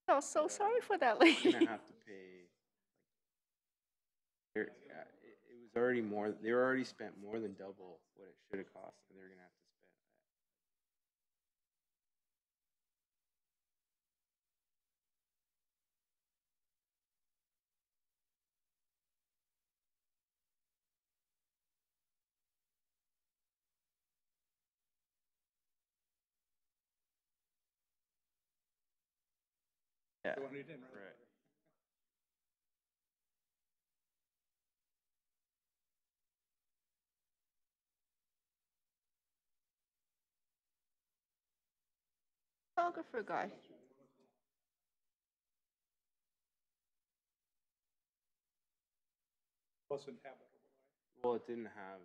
I was so sorry for that They're lady. gonna have to pay. It was already more. They were already spent more than double what it should have cost, and they're gonna have to spend. Yeah. The one who didn't, right? Right. Photographer guy. Wasn't habitable. Well, it didn't have.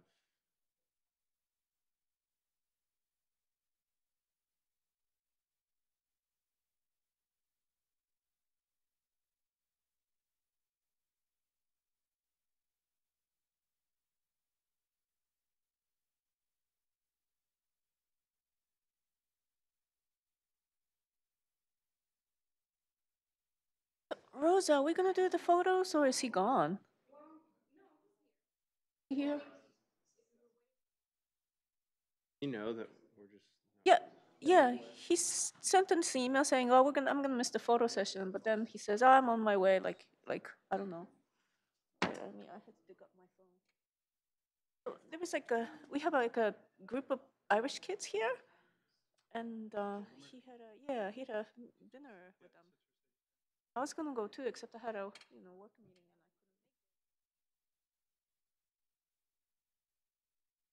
Rosa, are we gonna do the photos or is he gone? Here? You know that we're just. Yeah, yeah. He sent an email saying, "Oh, I'm gonna miss the photo session," but then he says, "Oh, I'm on my way." Like I don't know. I mean, I had to dig up my phone. There was we have like a group of Irish kids here, and he had a dinner with them. I was gonna go too, except I had a work meeting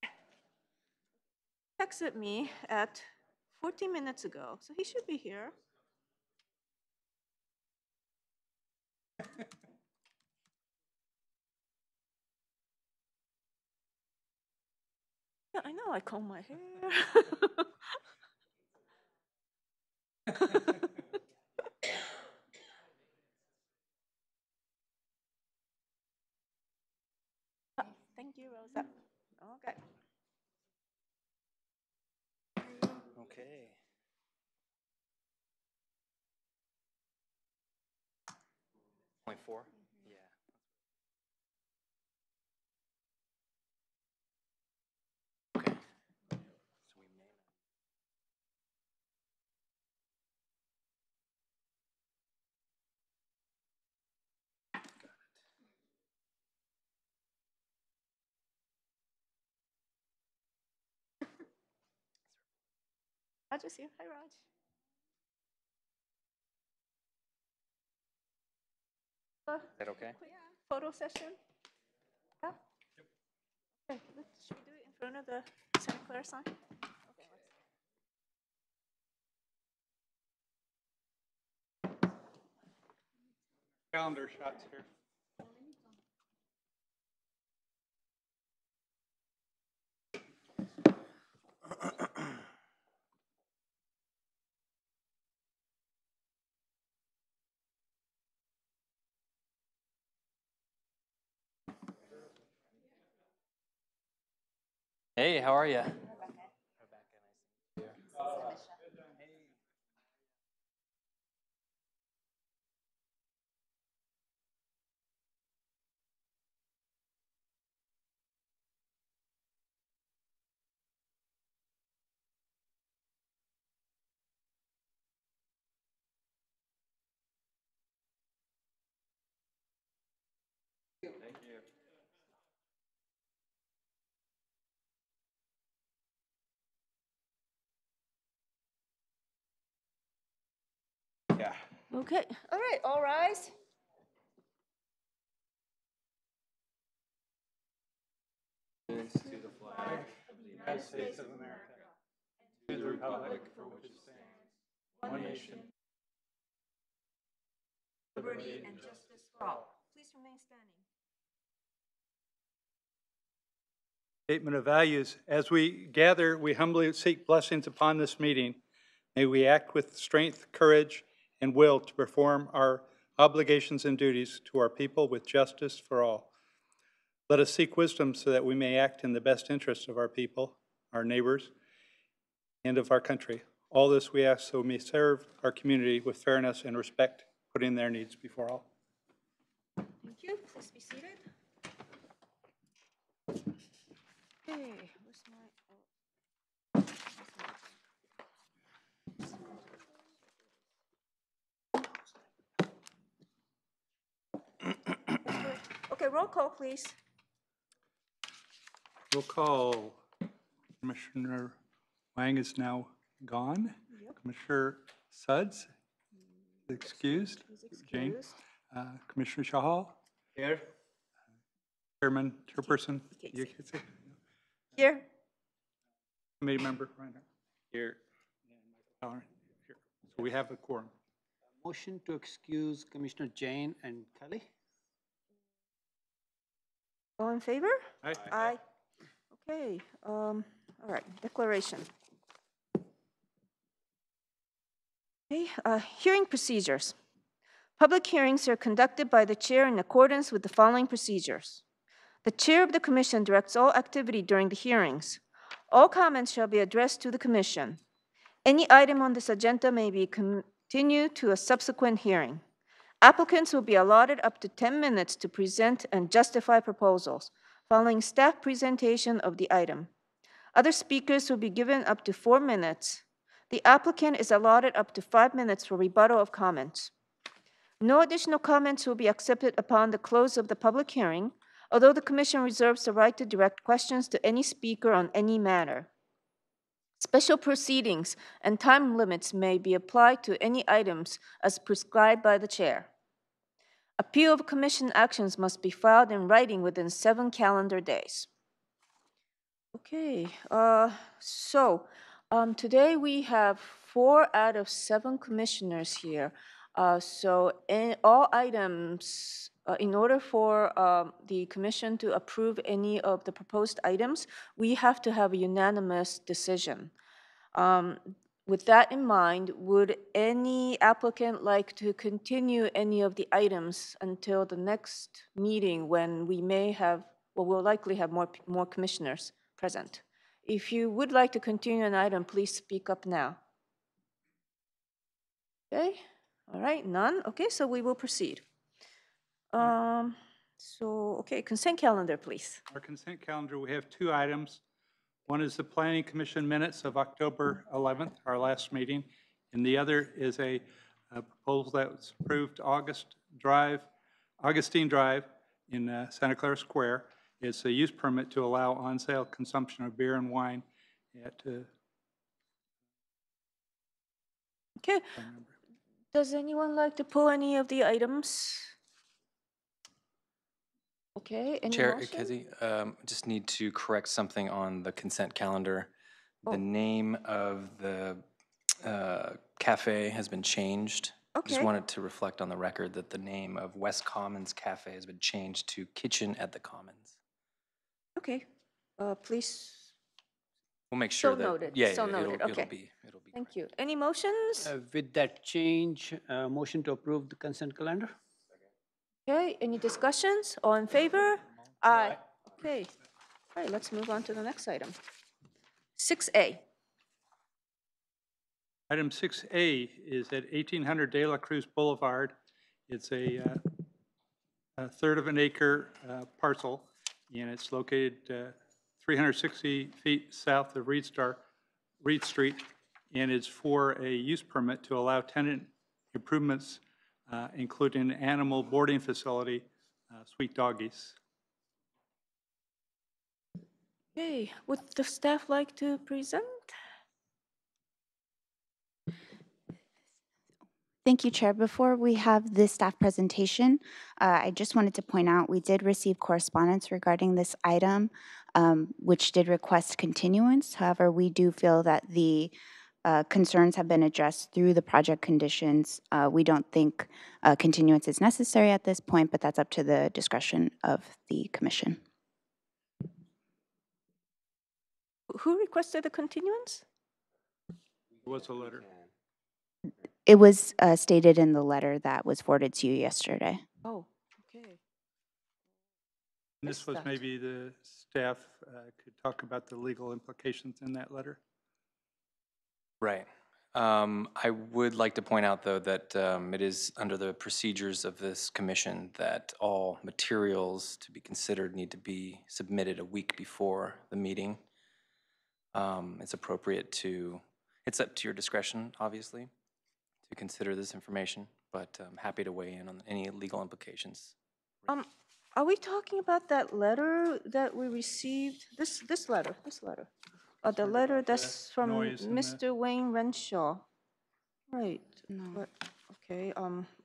and I texted me at 14 minutes ago, so he should be here. Yeah, I know. I comb my hair. Thank you, Rosa. Okay. Okay. Point 4? Yeah. Okay. So we name it. Raj is here. Hi, Raj. Is that okay? Quick photo session. Yeah. Okay. Should we do it in front of the Santa Clara sign? Okay. Calendar shots here. Hey, how are you? Thank you. Yeah. Okay. All right. All rise. To the flag of the United States of America. To the republic for which it stands, one nation. Liberty and justice for all. Please remain standing. Statement of values. As we gather, we humbly seek blessings upon this meeting. May we act with strength, courage, and will to perform our obligations and duties to our people with justice for all. Let us seek wisdom so that we may act in the best interest of our people, our neighbors, and of our country. All this we ask so we may serve our community with fairness and respect, putting their needs before all. Thank you. Please be seated. Okay, where's my, okay, roll call, please. Roll call. Commissioner Wang is now gone. Yep. Commissioner Suds is excused. He's Jane. excused. Commissioner Shahal. Here. Chairperson. Casey. Casey. Here. Committee member Reinhardt. Here. Halloran. Here. So we have a quorum. Motion to excuse Commissioner Jane and Kelly. All in favor? Aye. Aye. Okay, all right, declaration. Okay, hearing procedures. Public hearings are conducted by the chair in accordance with the following procedures. The chair of the commission directs all activity during the hearings. All comments shall be addressed to the commission. Any item on this agenda may be continued to a subsequent hearing. Applicants will be allotted up to 10 minutes to present and justify proposals, following staff presentation of the item. Other speakers will be given up to 4 minutes. The applicant is allotted up to 5 minutes for rebuttal of comments. No additional comments will be accepted upon the close of the public hearing, although the commission reserves the right to direct questions to any speaker on any matter. Special proceedings and time limits may be applied to any items as prescribed by the chair. Appeal of commission actions must be filed in writing within 7 calendar days. Okay, today we have 4 out of 7 commissioners here. So in all items, in order for the commission to approve any of the proposed items, we have to have a unanimous decision. With that in mind, would any applicant like to continue any of the items until the next meeting when we may have, well, we'll likely have more commissioners present? If you would like to continue an item, please speak up now. Okay, all right, none? Okay, so we will proceed. Okay, consent calendar, please. Our consent calendar, we have 2 items. One is the Planning Commission minutes of October 11th, our last meeting, and the other is a proposal that was approved Augustine Drive in Santa Clara Square. It's a use permit to allow on-sale consumption of beer and wine at Okay, does anyone like to pull any of the items? Okay, any Chair motion? Kezi, just need to correct something on the consent calendar. Oh. The name of the cafe has been changed. Just Okay. wanted to reflect on the record that the name of West Commons Cafe has been changed to Kitchen at the Commons. Okay, please. We'll make sure So that. noted, Yeah, so yeah, noted, it'll okay. be. Thank you. Any motions? With that change, motion to approve the consent calendar. Okay, any discussions? All in favor? Aye. Okay, all right, let's move on to the next item. 6A. Item 6A is at 1800 De La Cruz Boulevard. It's a third of an acre parcel, and it's located 360 feet south of Reed Street, and it's for a use permit to allow tenant improvements, including an animal boarding facility, Sweet Doggies. Okay, would the staff like to present? Thank you, Chair. Before we have this staff presentation, I just wanted to point out we did receive correspondence regarding this item, which did request continuance. However, we do feel that the concerns have been addressed through the project conditions. We don't think continuance is necessary at this point, but that's up to the discretion of the commission. Who requested the continuance? There was a letter. It was stated in the letter that was forwarded to you yesterday. Oh, okay. And this was that. maybe the staff could talk about the legal implications in that letter. Right. I would like to point out, though, that it is under the procedures of this commission that all materials to be considered need to be submitted a week before the meeting. It's appropriate to, it's up to your discretion, obviously, to consider this information, but I'm happy to weigh in on any legal implications. Are we talking about that letter that we received? This letter. The letter about the that's from noise and the- Mr. Wayne Renshaw. Right. No. But, okay,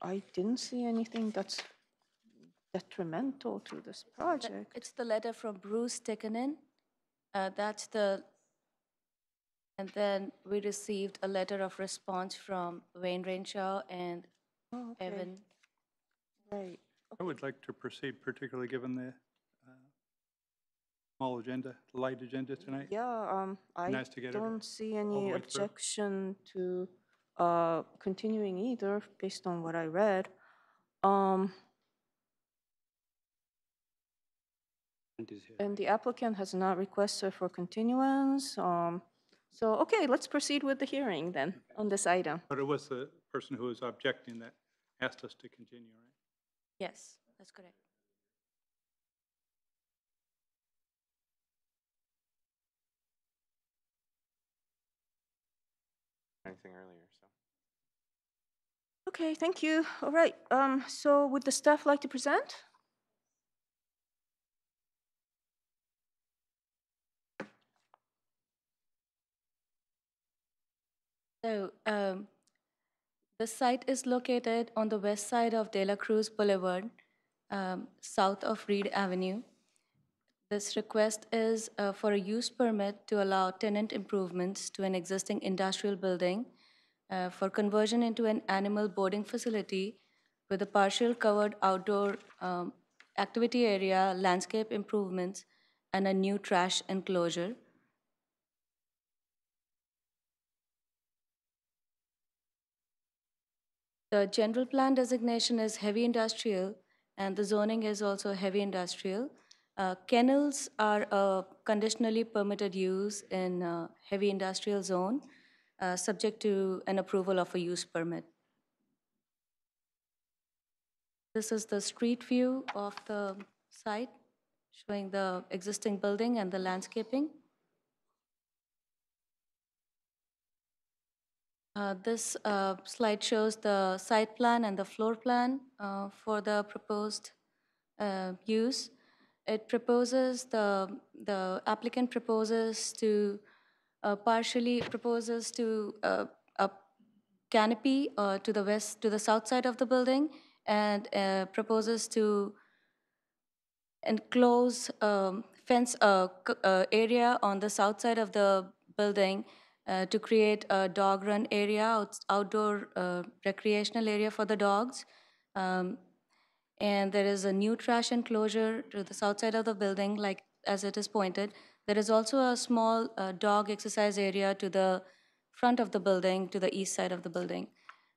I didn't see anything that's detrimental to this project. It's the letter from Bruce Tickenen. And then we received a letter of response from Wayne Renshaw and Oh, okay. Evan. Right. I would like to proceed, particularly given the small agenda, the light agenda tonight. Yeah, I Nice to get it don't see the any way through. objection to continuing either, based on what I read. And the applicant has not requested for continuance. So, okay, let's proceed with the hearing then on this item. But it was the person who was objecting that asked us to continue, right? Yes, that's correct. Anything earlier, so. Okay, thank you. All right, so would the staff like to present? So the site is located on the west side of De La Cruz Boulevard, south of Reed Avenue. This request is for a use permit to allow tenant improvements to an existing industrial building for conversion into an animal boarding facility with a partial covered outdoor activity area, landscape improvements, and a new trash enclosure. The general plan designation is heavy industrial, and the zoning is also heavy industrial. Kennels are a conditionally permitted use in heavy industrial zone, subject to an approval of a use permit. This is the street view of the site, showing the existing building and the landscaping. This slide shows the site plan and the floor plan for the proposed use. It proposes the applicant proposes to partially proposes to a canopy to the west, to the south side of the building, and proposes to enclose fence area on the south side of the building to create a dog run area, outdoor recreational area for the dogs. And there is a new trash enclosure to the south side of the building, like as it is pointed. There is also a small dog exercise area to the front of the building, to the east side of the building.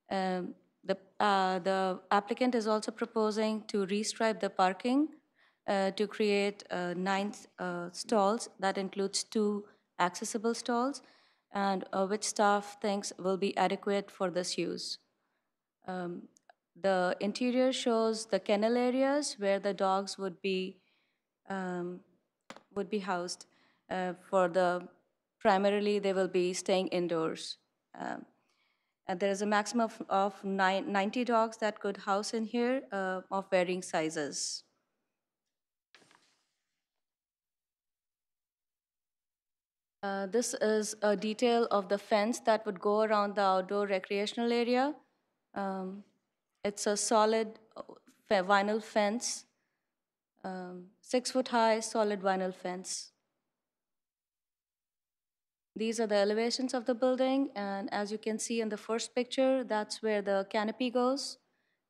The applicant is also proposing to restripe the parking to create 9 stalls. That includes 2 accessible stalls, and which staff thinks will be adequate for this use. The interior shows the kennel areas where the dogs would be housed. Primarily, they will be staying indoors. And there is a maximum of 90 dogs that could house in here of varying sizes. This is a detail of the fence that would go around the outdoor recreational area. It's a solid vinyl fence, 6-foot high solid vinyl fence. These are the elevations of the building, and as you can see in the first picture, that's where the canopy goes,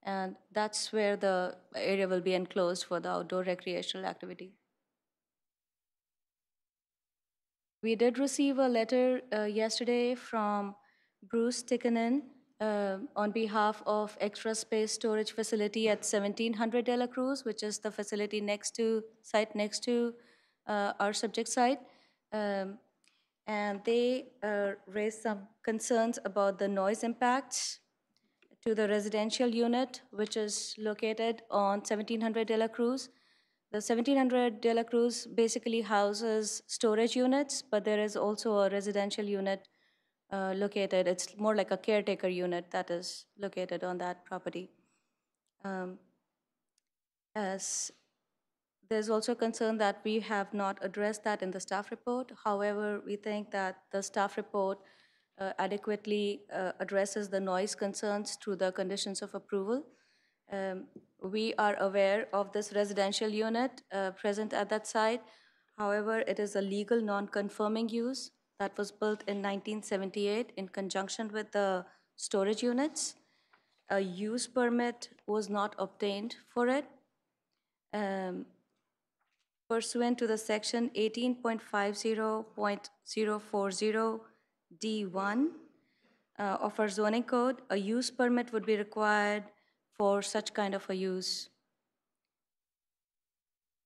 and that's where the area will be enclosed for the outdoor recreational activity. We did receive a letter yesterday from Bruce Tickenen on behalf of Extra Space Storage Facility at 1700 De La Cruz, which is the facility next to our subject site. and they raised some concerns about the noise impacts to the residential unit, which is located on 1700 De La Cruz. The 1700 De La Cruz basically houses storage units, but there is also a residential unit located. It's more like a caretaker unit that is located on that property. As there's also concern that we have not addressed that in the staff report. However, we think that the staff report adequately addresses the noise concerns through the conditions of approval. We are aware of this residential unit present at that site. However, it is a legal non-conforming use that was built in 1978 in conjunction with the storage units. A use permit was not obtained for it. Pursuant to the section 18.50.040 D1 of our zoning code, a use permit would be required for such kind of a use.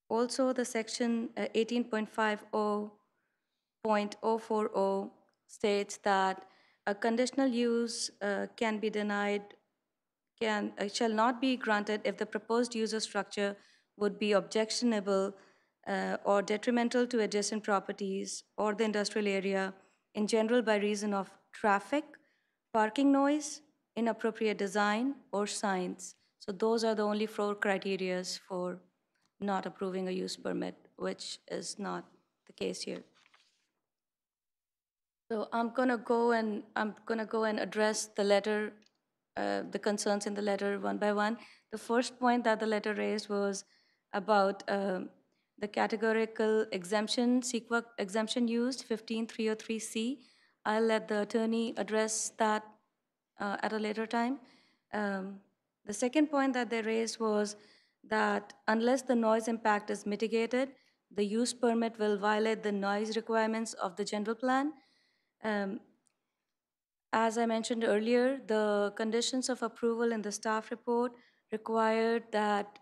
Also, the section 18.50.040 states that a conditional use can be denied, shall not be granted if the proposed user structure would be objectionable or detrimental to adjacent properties or the industrial area in general by reason of traffic, parking noise, inappropriate design, or signs. So those are the only 4 criteria for not approving a use permit, which is not the case here. So I'm gonna go and address the letter, the concerns in the letter one by one. The first point that the letter raised was about the categorical exemption, CEQA exemption used, 15303C. I'll let the attorney address that at a later time. The second point that they raised was that unless the noise impact is mitigated, the use permit will violate the noise requirements of the general plan. As I mentioned earlier, the conditions of approval in the staff report required that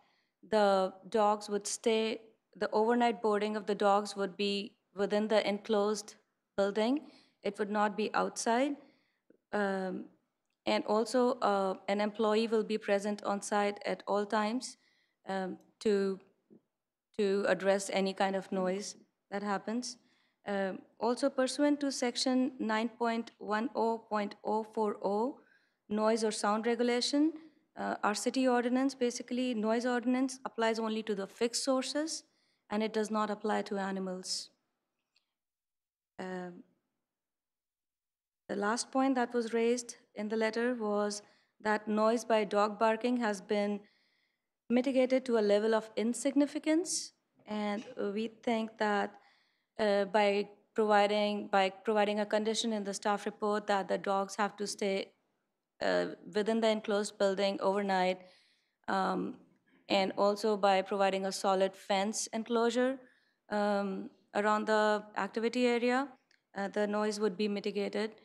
the dogs would stay, the overnight boarding of the dogs would be within the enclosed building. It would not be outside. And also, an employee will be present on site at all times to address any kind of noise that happens. Also, pursuant to section 9.10.040, noise or sound regulation, our city ordinance, basically noise ordinance, applies only to the fixed sources and it does not apply to animals. The last point that was raised in the letter was that noise by dog barking has been mitigated to a level of insignificance, and we think that by providing a condition in the staff report that the dogs have to stay within the enclosed building overnight, and also by providing a solid fence enclosure around the activity area, the noise would be mitigated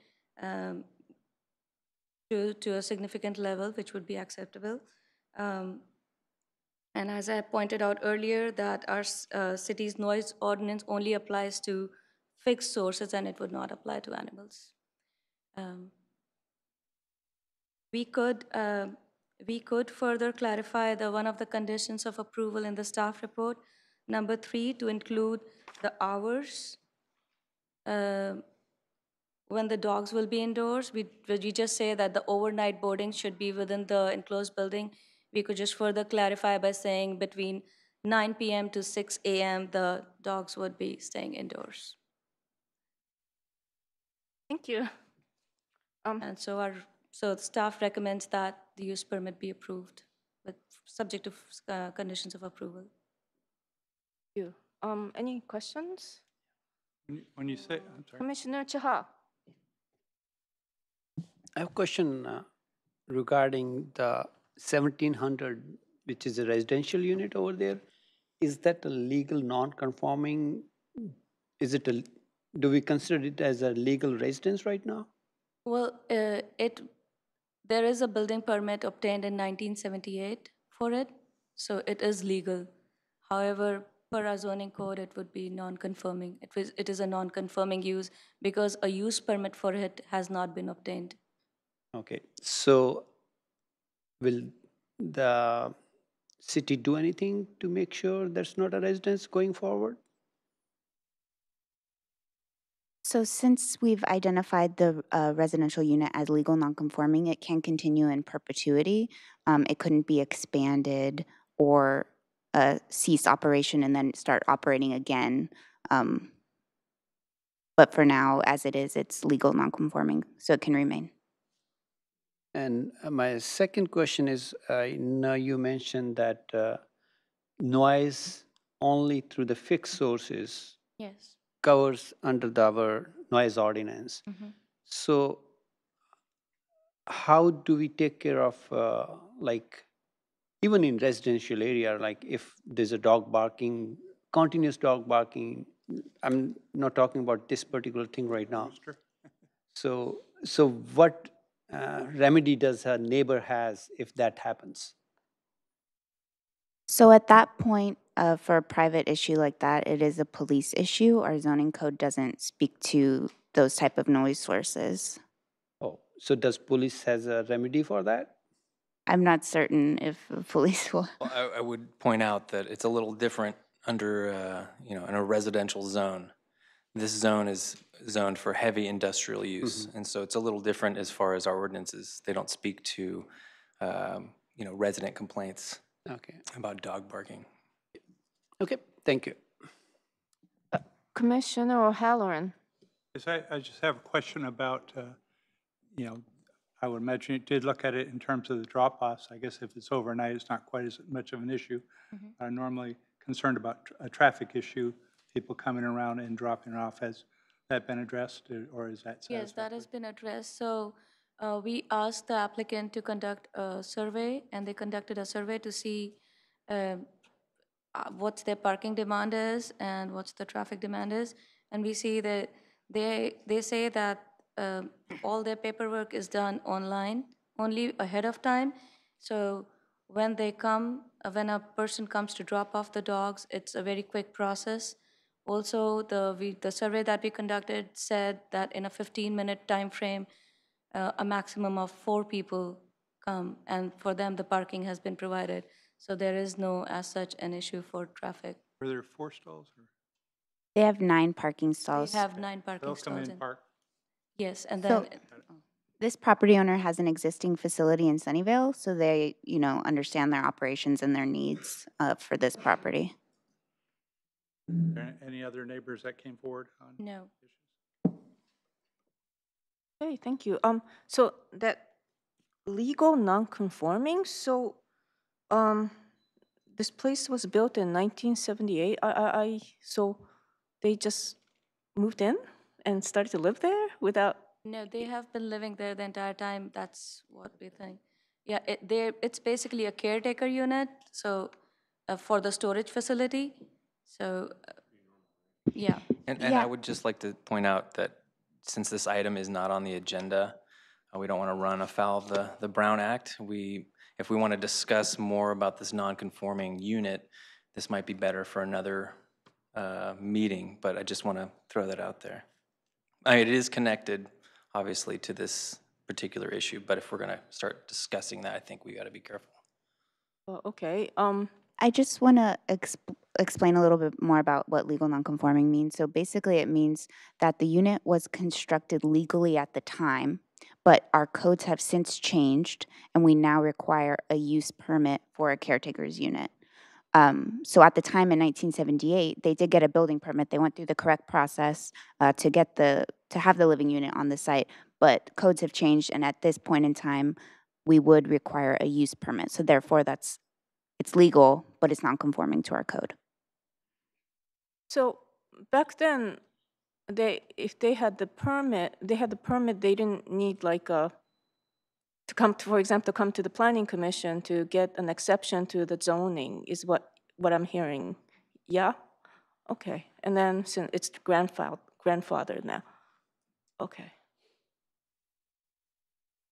to a significant level, which would be acceptable. And as I pointed out earlier, that our city's noise ordinance only applies to fixed sources and it would not apply to animals. We could further clarify one of the conditions of approval in the staff report, number 3, to include the hours when the dogs will be indoors. We just say that the overnight boarding should be within the enclosed building. We could just further clarify by saying between 9 p.m. to 6 a.m. the dogs would be staying indoors. Thank you. And so the staff recommends that the use permit be approved, but subject to conditions of approval. Thank you. Any questions? When you say, I'm sorry. Commissioner Chaha. I have a question regarding the 1700, which is a residential unit over there. Is that a legal non-conforming? Do we consider it as a legal residence right now? Well, there is a building permit obtained in 1978 for it, so it is legal. However, per our zoning code, it would be non-conforming. It is a non-conforming use because a use permit for it has not been obtained. Okay, so will the city do anything to make sure there's not a residence going forward? So since we've identified the residential unit as legal nonconforming, it can continue in perpetuity. It couldn't be expanded or cease operation and then start operating again. But for now, as it is, it's legal nonconforming, so it can remain. And my second question is, I know you mentioned that noise only through the fixed sources Yes. covers under our noise ordinance. So how do we take care of like even in residential area, like if there's a dog barking, continuous dog barking, I'm not talking about this particular thing right now. So what remedy does a neighbor has if that happens? So at that point, for a private issue like that, it is a police issue. Our zoning code doesn't speak to those type of noise sources. Oh, so does police has a remedy for that? I'm not certain if police will. Well, I would point out that it's a little different under, in a residential zone. This zone is zoned for heavy industrial use, and so it's a little different as far as our ordinances. They don't speak to, resident complaints Okay. about dog barking. Okay, thank you. Commissioner O'Halloran. Yes, I just have a question about, I would imagine you did look at it in terms of the drop-offs. I guess if it's overnight, it's not quite as much of an issue. I'm normally concerned about a traffic issue, people coming around and dropping off. Has that been addressed, or is that satisfactory? Yes, that has been addressed. So we asked the applicant to conduct a survey, and they conducted a survey to see what's their parking demand is and what's the traffic demand is. And we see that they say that all their paperwork is done online, only ahead of time. So when they come, when a person comes to drop off the dogs, it's a very quick process. Also, the survey that we conducted said that in a 15-minute time frame, a maximum of 4 people come, and for them, the parking has been provided. So there is no, as such, an issue for traffic. Were there 4 stalls? Or They have 9 parking stalls. They have 9 parking they'll come stalls. in, park? Yes, and So- then This property owner has an existing facility in Sunnyvale, so they, understand their operations and their needs for this property. Are there any other neighbors that came forward on? no. Okay, thank you. So that legal non-conforming, so, this place was built in 1978. So they just moved in and started to live there without, No, they have been living there the entire time. That's what we think. Yeah, it's basically a caretaker unit, so for the storage facility. So, yeah. And Yeah. I would just like to point out that since this item is not on the agenda, we don't want to run afoul of the Brown Act. If we want to discuss more about this non-conforming unit, this might be better for another meeting, but I just want to throw that out there. It is connected, obviously, to this particular issue, but if we're going to start discussing that, I think we got to be careful. okay. I just want to explain a little bit more about what legal nonconforming means. So basically, it means that the unit was constructed legally at the time, but our codes have since changed, and we now require a use permit for a caretaker's unit. So at the time in 1978, they did get a building permit. They went through the correct process to have the living unit on the site, but codes have changed, and at this point in time, we would require a use permit. So therefore, it's legal, but it's not conforming to our code. So back then, if they had the permit, they didn't need like to come to, for example, to come to the planning commission to get an exception to the zoning is what I'm hearing. Yeah? Okay. And then since it's grandfathered now. Okay.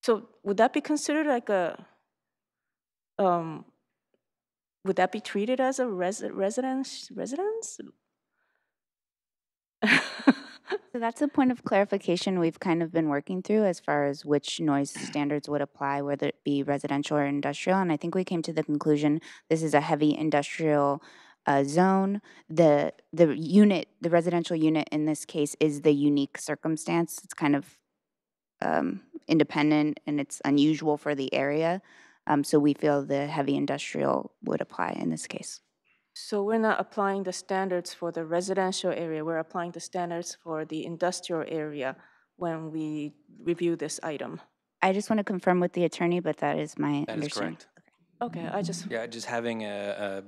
So would that be considered like a would that be treated as a residence? So that's a point of clarification we've kind of been working through as far as which noise standards would apply, whether it be residential or industrial. And I think we came to the conclusion this is a heavy industrial zone. The unit, the residential unit in this case, is the unique circumstance. It's kind of independent and it's unusual for the area. So we feel the heavy industrial would apply in this case. So we're not applying the standards for the residential area, we're applying the standards for the industrial area when we review this item. I just want to confirm with the attorney, but that is my That is understanding. correct. Okay, I just, Yeah, just having a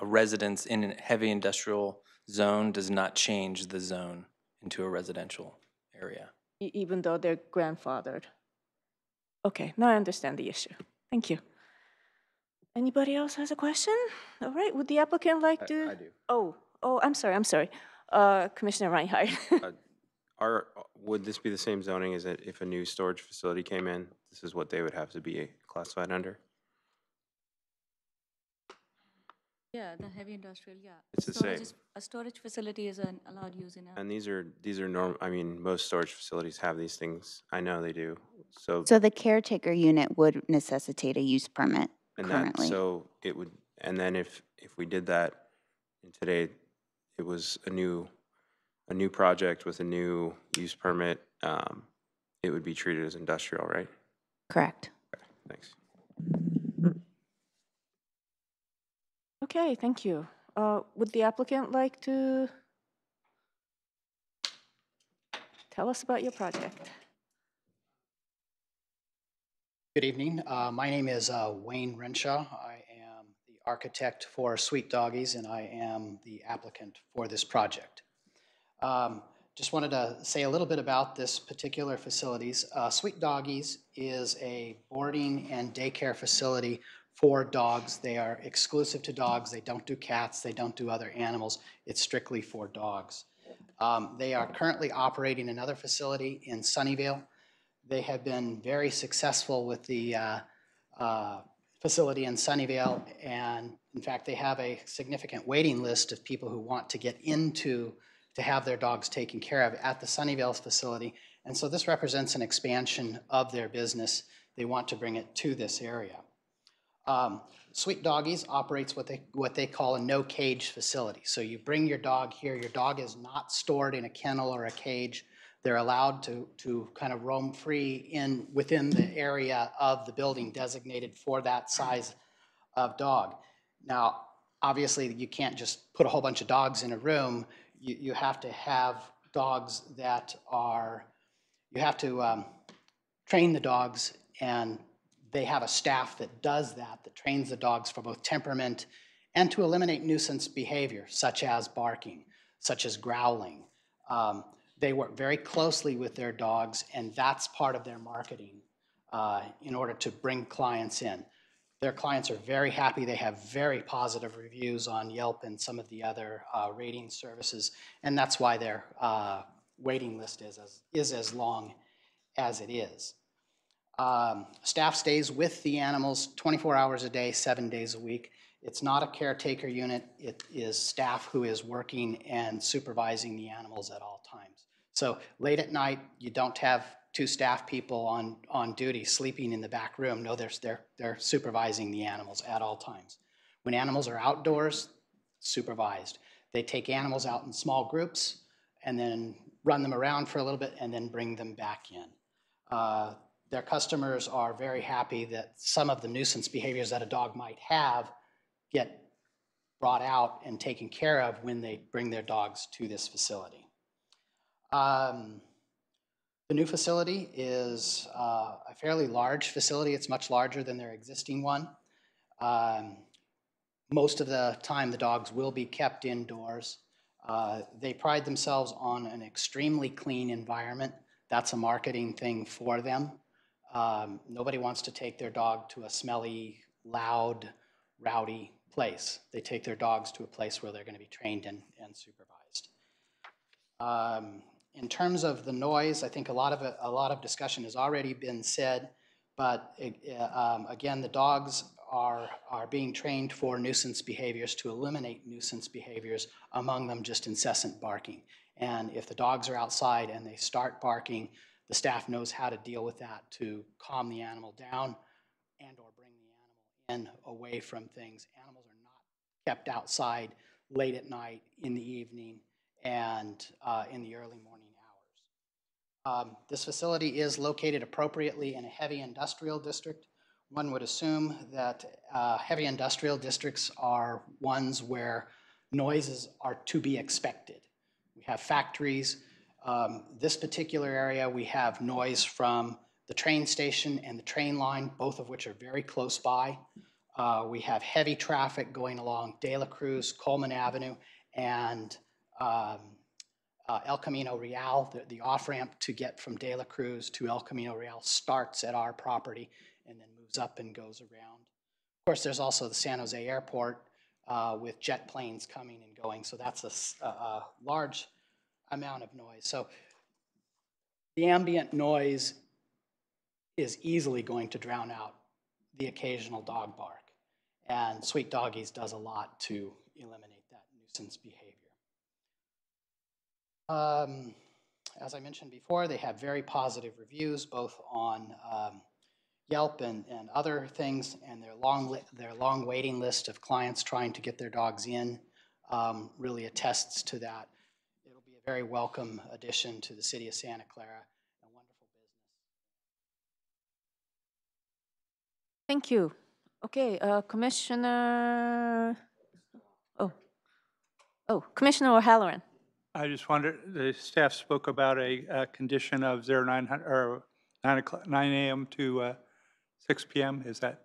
residence in a heavy industrial zone does not change the zone into a residential area. even though they're grandfathered. Okay, now I understand the issue. Thank you. Anybody else has a question? All right, would the applicant like to? I do. Oh, I'm sorry. Commissioner Reinhardt. Would this be the same zoning as if a new storage facility came in? This is what they would have to be classified under? Yeah, the heavy industrial, yeah. It's the Storage same. A storage facility is an allowed use in a. And these are normal, I mean, most storage facilities have these things. I know they do. So, So the caretaker unit would necessitate a use permit and currently. so it would, and then if we did that, and today it was a new project with a new use permit, it would be treated as industrial, right? Correct. Okay, thanks. Okay, thank you. Would the applicant like to tell us about your project? Good evening. My name is Wayne Renshaw. I am the architect for Sweet Doggies, and I am the applicant for this project. Just wanted to say a little bit about this particular facilities. Sweet Doggies is a boarding and daycare facility for dogs. They are exclusive to dogs. They don't do cats. They don't do other animals. It's strictly for dogs. They are currently operating another facility in Sunnyvale. They have been very successful with the facility in Sunnyvale, and in fact, they have a significant waiting list of people who want to get into to have their dogs taken care of at the Sunnyvale facility. And so this represents an expansion of their business. They want to bring it to this area. Sweet Doggies operates what they call a no-cage facility. So you bring your dog here. Your dog is not stored in a kennel or a cage. They're allowed to kind of roam free within the area of the building designated for that size of dog. Now, obviously, you can't just put a whole bunch of dogs in a room. You have to have dogs that are, you have to train the dogs, and they have a staff that does that trains the dogs for both temperament and to eliminate nuisance behavior, such as barking, such as growling. They work very closely with their dogs, and that's part of their marketing in order to bring clients in. Their clients are very happy. They have very positive reviews on Yelp and some of the other rating services, and that's why their waiting list is as long as it is. Staff stays with the animals 24 hours a day, 7 days a week. It's not a caretaker unit. It is staff who is working and supervising the animals at all times. So late at night, you don't have two staff people on duty sleeping in the back room. No, they're supervising the animals at all times. When animals are outdoors, supervised. They take animals out in small groups and then run them around for a little bit and then bring them back in. Their customers are very happy that some of the nuisance behaviors that a dog might have get brought out and taken care of when they bring their dogs to this facility. The new facility is a fairly large facility. It's much larger than their existing one. Most of the time, the dogs will be kept indoors. They pride themselves on an extremely clean environment. That's a marketing thing for them. Nobody wants to take their dog to a smelly, loud, rowdy place. They take their dogs to a place where they're going to be trained and supervised. In terms of the noise, I think a lot of discussion has already been said, but again, the dogs are being trained for nuisance behaviors to eliminate nuisance behaviors, among them just incessant barking. And if the dogs are outside and they start barking, the staff knows how to deal with that to calm the animal down and or bring the animal in away from things. Animals are not kept outside late at night, in the evening, and in the early morning hours. This facility is located appropriately in a heavy industrial district. One would assume that heavy industrial districts are ones where noises are to be expected. We have factories. This particular area, we have noise from the train station and the train line, both of which are very close by. We have heavy traffic going along De La Cruz, Coleman Avenue, and El Camino Real. The off-ramp to get from De La Cruz to El Camino Real starts at our property and then moves up and goes around. Of course, there's also the San Jose Airport with jet planes coming and going, so that's a large amount of noise. So the ambient noise is easily going to drown out the occasional dog bark. And Sweet Doggies does a lot to eliminate that nuisance behavior. As I mentioned before, they have very positive reviews, both on Yelp and other things, and their long waiting list of clients trying to get their dogs in really attests to that. It'll be a very welcome addition to the city of Santa Clara, a wonderful business. Thank you. Okay, Commissioner. Commissioner O'Halloran. I just wondered, the staff spoke about a condition of 0900, or 9 a.m. to 6 p.m. Is that,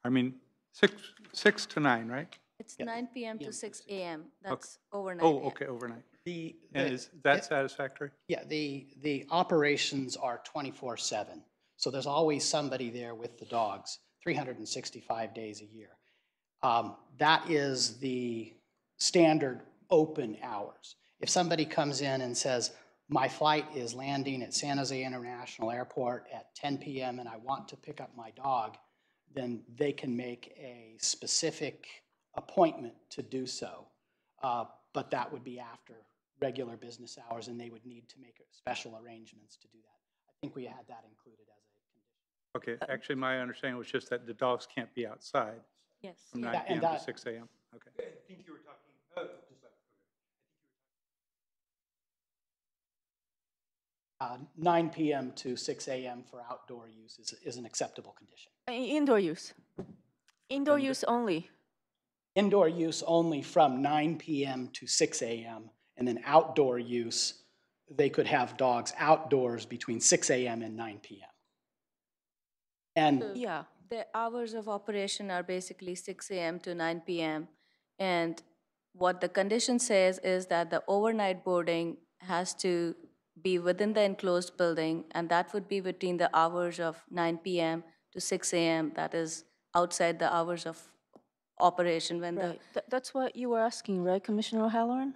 I mean, 6 to 9, right? It's 9 p.m. to 6 a.m. That's Okay. overnight. Oh, okay, overnight. And is that satisfactory? Yeah, the operations are 24/7. So there's always somebody there with the dogs, 365 days a year. That is the standard open hours. If somebody comes in and says, my flight is landing at San Jose International Airport at 10 p.m. and I want to pick up my dog, then they can make a specific appointment to do so. But that would be after regular business hours, and they would need to make special arrangements to do that. I think we had that included as a condition. Okay, actually, my understanding was just that the dogs can't be outside Yes. from 9 Yeah, p.m. and to that- 6 a.m. Okay. I think you were talking, just like, 9 p.m. to 6 a.m. for outdoor use is an acceptable condition. Indoor use. Indoor use only. Indoor use only from 9 p.m. to 6 a.m. And then outdoor use, they could have dogs outdoors between 6 a.m. and 9 p.m. And Yeah. The hours of operation are basically 6 a.m. to 9 p.m. And what the condition says is that the overnight boarding has to be within the enclosed building, and that would be between the hours of 9 p.m. to 6 a.m. That is outside the hours of operation when Right. That's what you were asking, right, Commissioner O'Halloran?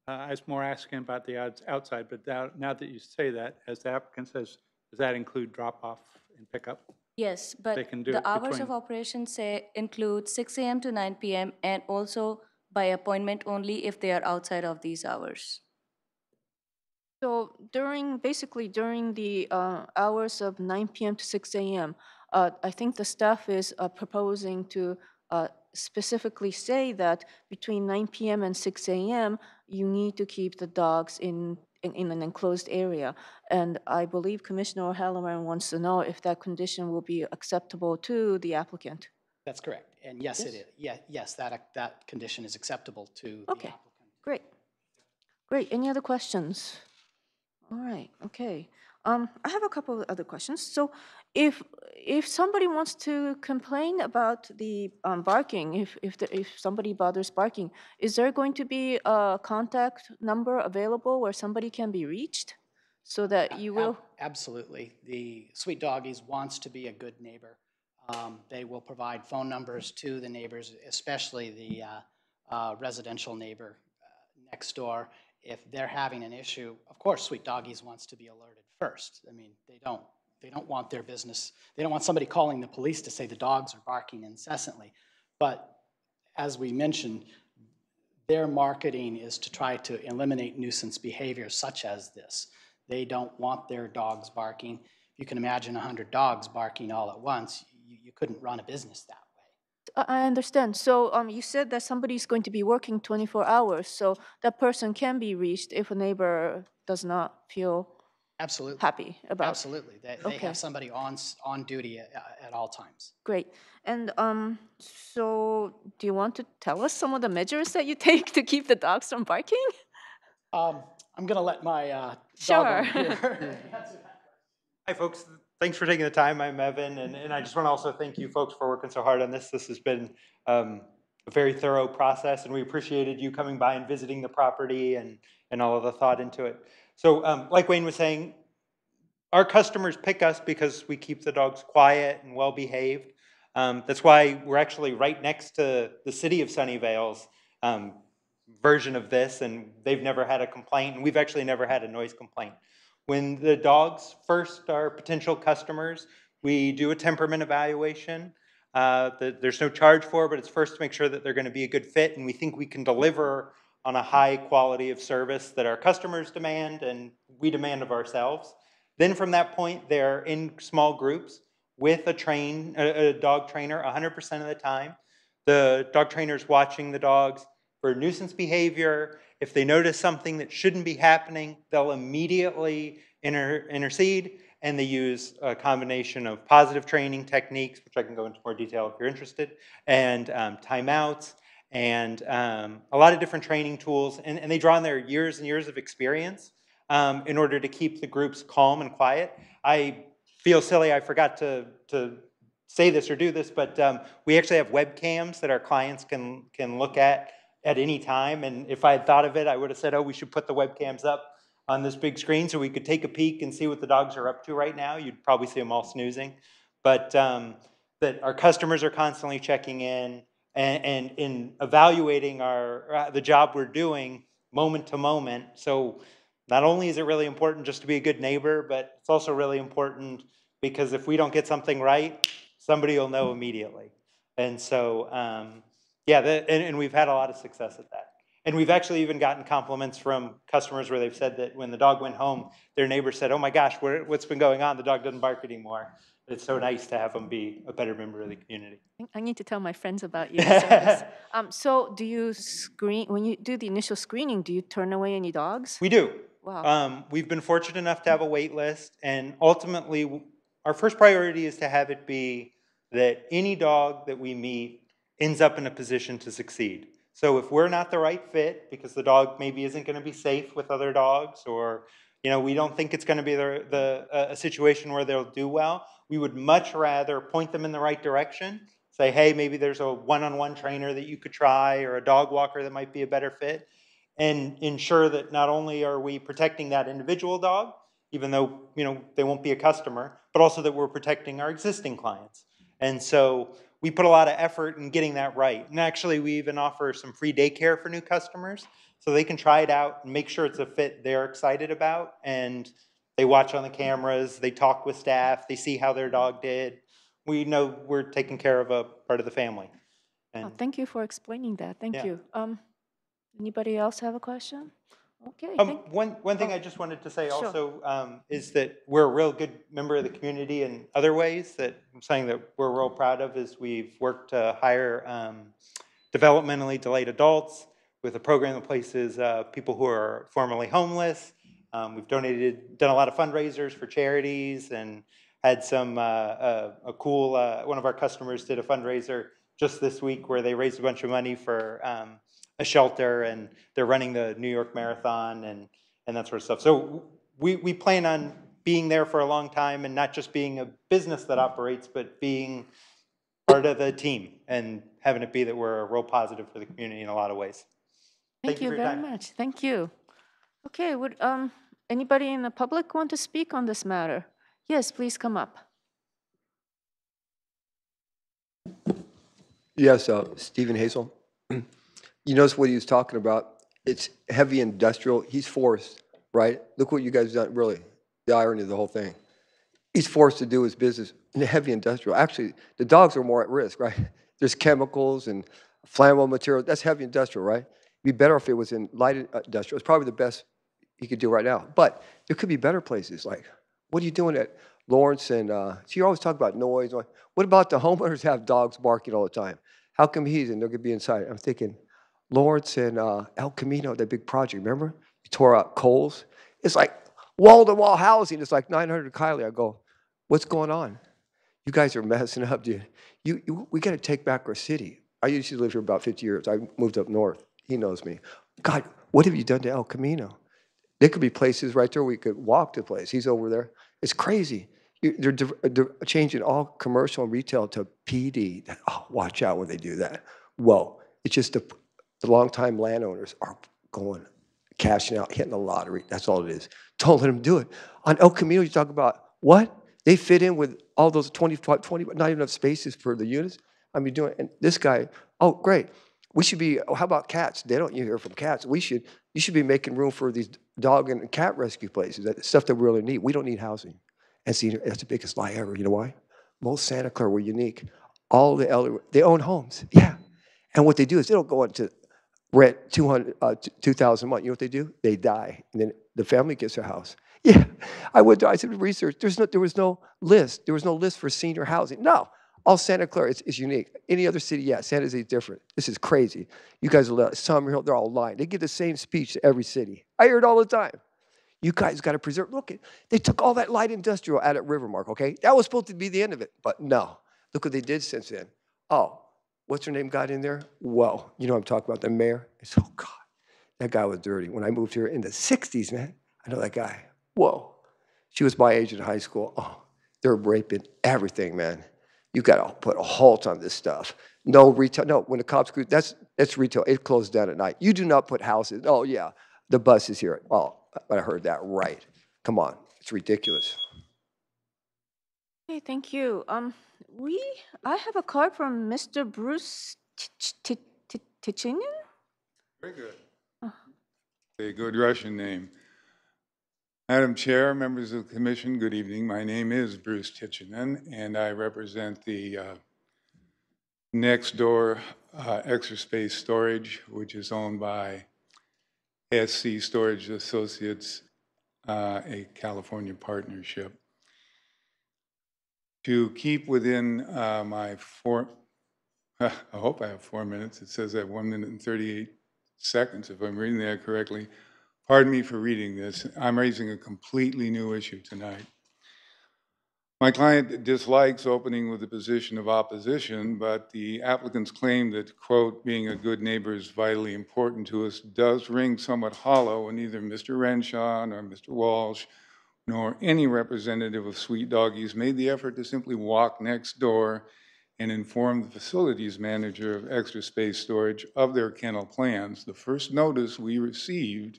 I was more asking about the outside, but now that you say that, as the applicant says, does that include drop-off and pickup? Yes, but They can do the it hours between- of operation say include 6 a.m. to 9 p.m. and also by appointment only if they are outside of these hours. So basically during the hours of 9 p.m. to 6 a.m., I think the staff is proposing to specifically say that between 9 p.m. and 6 a.m., you need to keep the dogs in an enclosed area. And I believe Commissioner O'Halloran wants to know if that condition will be acceptable to the applicant. that's correct. And yes, it is. Yeah, yes, that condition is acceptable to the Okay. applicant. Great. Great. Any other questions? All right. Okay. I have a couple of other questions. So, if somebody wants to complain about the barking, if somebody bothers barking, is there going to be a contact number available where somebody can be reached, so that you will? Absolutely. The Sweet Doggies wants to be a good neighbor. They will provide phone numbers to the neighbors, especially the residential neighbor next door. If they're having an issue, of course, Sweet Doggies wants to be alerted first. I mean, they don't they don't want their business, they don't want somebody calling the police to say the dogs are barking incessantly. But as we mentioned, their marketing is to try to eliminate nuisance behavior such as this. They don't want their dogs barking. If you can imagine 100 dogs barking all at once, you couldn't run a business that way. I understand. So you said that somebody's going to be working 24 hours, so that person can be reached if a neighbor does not feel Absolutely. happy about. Absolutely. They Okay. have somebody on duty at all times. Great. And so do you want to tell us some of the measures that you take to keep the dogs from barking? I'm going to let my dog Sure. owner here. Hi, folks. Thanks for taking the time. I'm Evan, and I just want to also thank you folks for working so hard on this. This has been a very thorough process, and we appreciated you coming by and visiting the property and all of the thought into it. So like Wayne was saying, our customers pick us because we keep the dogs quiet and well-behaved. That's why we're actually right next to the city of Sunnyvale's version of this, and they've never had a complaint, and we've actually never had a noise complaint. When the dogs first are potential customers, we do a temperament evaluation that there's no charge for, but it's first to make sure that they're going to be a good fit, and we think we can deliver on a high quality of service that our customers demand and we demand of ourselves. Then from that point, they're in small groups with a dog trainer 100% of the time. The dog trainer's watching the dogs for nuisance behavior. If they notice something that shouldn't be happening, they'll immediately intercede, and they use a combination of positive training techniques, which I can go into more detail if you're interested, and timeouts, and a lot of different training tools, and they draw on their years and years of experience in order to keep the groups calm and quiet. I feel silly, I forgot to say this or do this, but we actually have webcams that our clients can look at any time, and if I had thought of it, I would have said, oh, we should put the webcams up on this big screen so we could take a peek and see what the dogs are up to right now. You'd probably see them all snoozing, but that our customers are constantly checking in and in evaluating the job we're doing moment to moment. So not only is it really important just to be a good neighbor, but it's also really important because if we don't get something right, somebody will know immediately. And so, yeah, and we've had a lot of success at that. And we've actually even gotten compliments from customers where they've said that when the dog went home, their neighbor said, oh my gosh, what's been going on? The dog doesn't bark anymore. It's so nice to have them be a better member of the community. I need to tell my friends about your service. So do you screen, when you do the initial screening, do you turn away any dogs? We do. Wow. We've been fortunate enough to have a wait list, and ultimately our first priority is to have it be that any dog that we meet ends up in a position to succeed. So if we're not the right fit because the dog maybe isn't going to be safe with other dogs, or we don't think it's going to be a situation where they'll do well, we would much rather point them in the right direction. Say, hey, maybe there's a one-on-one trainer that you could try, or a dog walker that might be a better fit, and ensure that not only are we protecting that individual dog, even though they won't be a customer, but also that we're protecting our existing clients. And so we put a lot of effort in getting that right. And actually, we even offer some free daycare for new customers, so they can try it out and make sure it's a fit they're excited about. And they watch on the cameras, they talk with staff, they see how their dog did. We know we're taking care of a part of the family. And Thank you for explaining that. Thank yeah. you. Anybody else have a question? Okay. One thing I just wanted to say Sure. also is that we're a real good member of the community in other ways. That something that we're real proud of is we've worked to hire developmentally delayed adults with a program that places people who are formerly homeless. We've done a lot of fundraisers for charities, and had some a cool one of our customers did a fundraiser just this week where they raised a bunch of money for a shelter, and they're running the New York Marathon and that sort of stuff. So we plan on being there for a long time, and not just being a business that operates, but being part of the team and having it be that we're a real positive for the community in a lot of ways. Thank you for your very time. much. Thank you. Okay, would anybody in the public want to speak on this matter? Yes, please come up. Yes, Stephen Hazel. You notice what he was talking about. It's heavy industrial. He's forced, right? Look what you guys done, really. The irony of the whole thing. he's forced to do his business in the heavy industrial. Actually, the dogs are more at risk, right? There's chemicals and flammable material. That's heavy industrial, right? It'd be better if it was in light industrial. It's probably the best he could do right now. But there could be better places. Like, what are you doing at Lawrence? And so you always talk about noise. What about the homeowners have dogs barking all the time? How come he's and they're gonna be inside? I'm thinking, Lawrence and El Camino, that big project. Remember? You tore out Coles. It's like wall-to-wall housing. It's like 900 Kylie. I go, what's going on? You guys are messing up, dude. We got to take back our city. I used to live here about 50 years. I moved up north. He knows me. God, what have you done to El Camino? There could be places right there we could walk to place. He's over there. It's crazy. They're changing all commercial and retail to PD. Oh, watch out when they do that. Whoa. It's just the longtime landowners are going, cashing out, hitting the lottery. That's all it is. Don't let them do it. On El Camino, you talk about what? They fit in with all those 20, not even enough spaces for the units. I mean, and this guy, oh, great. We should be, how about cats? They don't hear from cats. You should be making room for these dog and cat rescue places, that stuff that we really need. We don't need housing. And see, that's the biggest lie ever. You know why? Most Santa Clara were unique. All the elderly, they own homes. Yeah. And what they do is they don't go into rent $2,000 a month. You know what they do? They die, and then the family gets their house. Yeah, I said research. There was no list. There was no list for senior housing. No, all Santa Clara is unique. Any other city, yeah, San Jose is different. This is crazy. You guys are Summerhill, they're all lying. They give the same speech to every city. I hear it all the time. You guys got to preserve. Look, they took all that light industrial out at Rivermark. Okay, that was supposed to be the end of it, but no. Look what they did since then. Oh. What's her name got in there? Well, you know what I'm talking about, the mayor? It's, oh, God, that guy was dirty. When I moved here in the 60s, man, I know that guy. Whoa. She was my age in high school. Oh, they're raping everything, man. You got to put a halt on this stuff. No retail. No, when the cops, that's retail. It closed down at night. You do not put houses. Oh, yeah, the bus is here. Oh, I heard that right. Come on. It's ridiculous. Okay, thank you. I have a card from Mr. Bruce Tichinen. Very good. A good Russian name. Madam Chair, members of the Commission, good evening. My name is Bruce Tichinen, and I represent the next door Extra Space Storage, which is owned by SC Storage Associates, a California partnership. To keep within my I hope I have 4 minutes. It says I have 1 minute and 38 seconds, if I'm reading that correctly. Pardon me for reading this. I'm raising a completely new issue tonight. My client dislikes opening with a position of opposition, but the applicant's claim that, quote, being a good neighbor is vitally important to us does ring somewhat hollow when neither Mr. Renshaw nor Mr. Walsh nor any representative of Sweet Doggies made the effort to simply walk next door and inform the facilities manager of Extra Space Storage of their kennel plans. The first notice we received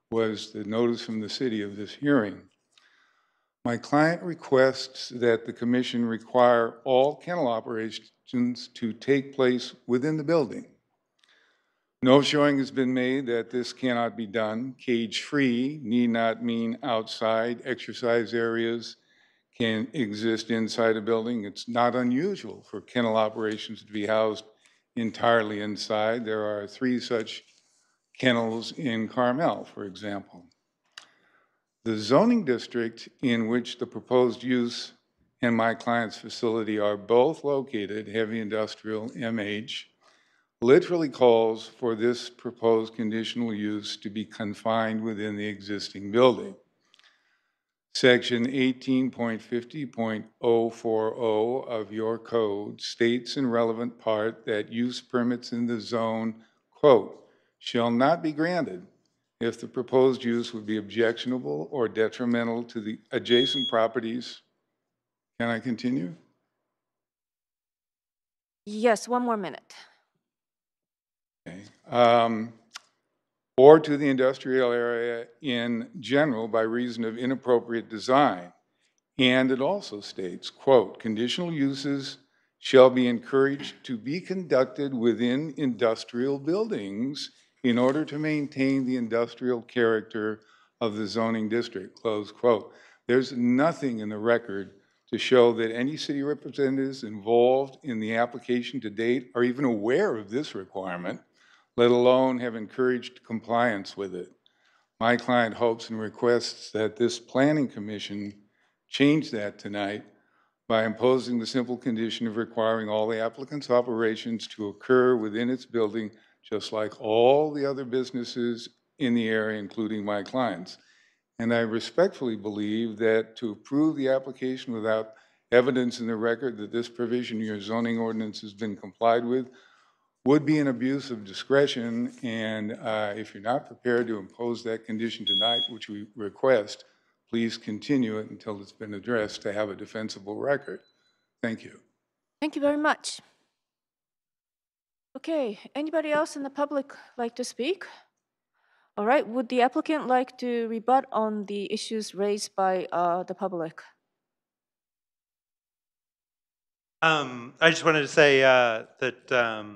was the notice from the city of this hearing. My client requests that the commission require all kennel operations to take place within the building. No showing has been made that this cannot be done. Cage-free need not mean outside. Exercise areas can exist inside a building. It's not unusual for kennel operations to be housed entirely inside. There are 3 such kennels in Carmel, for example. The zoning district in which the proposed use and my client's facility are both located, heavy industrial MH, literally calls for this proposed conditional use to be confined within the existing building. Section 18.50.040 of your code states in relevant part that use permits in the zone, quote, shall not be granted if the proposed use would be objectionable or detrimental to the adjacent properties. Can I continue? Yes, 1 more minute. Okay. Or to the industrial area in general by reason of inappropriate design. And it also states, quote, conditional uses shall be encouraged to be conducted within industrial buildings in order to maintain the industrial character of the zoning district, close quote. There's nothing in the record to show that any city representatives involved in the application to date are even aware of this requirement, let alone have encouraged compliance with it. My client hopes and requests that this planning commission change that tonight by imposing the simple condition of requiring all the applicant's operations to occur within its building, just like all the other businesses in the area, including my clients. And I respectfully believe that to approve the application without evidence in the record that this provision in your zoning ordinance has been complied with would be an abuse of discretion. And if you're not prepared to impose that condition tonight, which we request, please continue it until it's been addressed to have a defensible record. Thank you. Thank you very much. Okay, anybody else in the public like to speak? All right, would the applicant like to rebut on the issues raised by the public? I just wanted to say that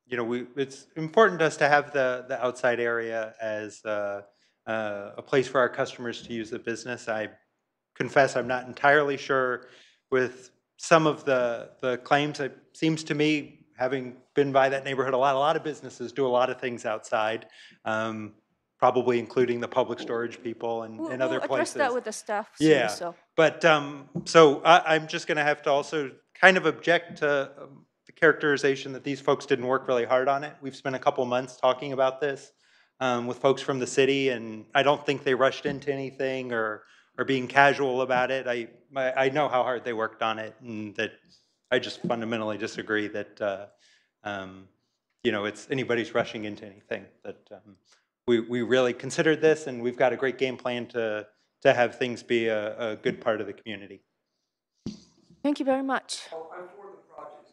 you know, it's important to us to have the outside area as a place for our customers to use the business. I confess I'm not entirely sure with some of the claims. It seems to me, having been by that neighborhood a lot of businesses do a lot of things outside, probably including the public storage people and other We'll places. address that with the staff soon, Yeah, so. but so I'm just going to have to also kind of object to the characterization that these folks didn't work really hard on it. We've spent a couple months talking about this with folks from the city, and I don't think they rushed into anything or being casual about it. I know how hard they worked on it, and that I just fundamentally disagree that you know, it's anybody's rushing into anything. That we really considered this, and we've got a great game plan to have things be a good part of the community. Thank you very much. Oh, I'm for the project,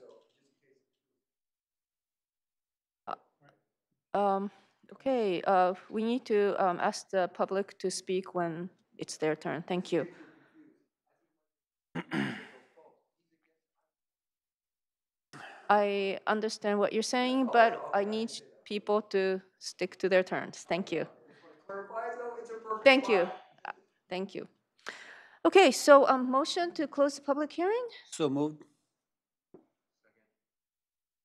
so Okay, we need to ask the public to speak when it's their turn. Thank you. I understand what you're saying, but I need people to stick to their turns. Thank you. Thank you. Thank you. Okay, so motion to close the public hearing? So moved.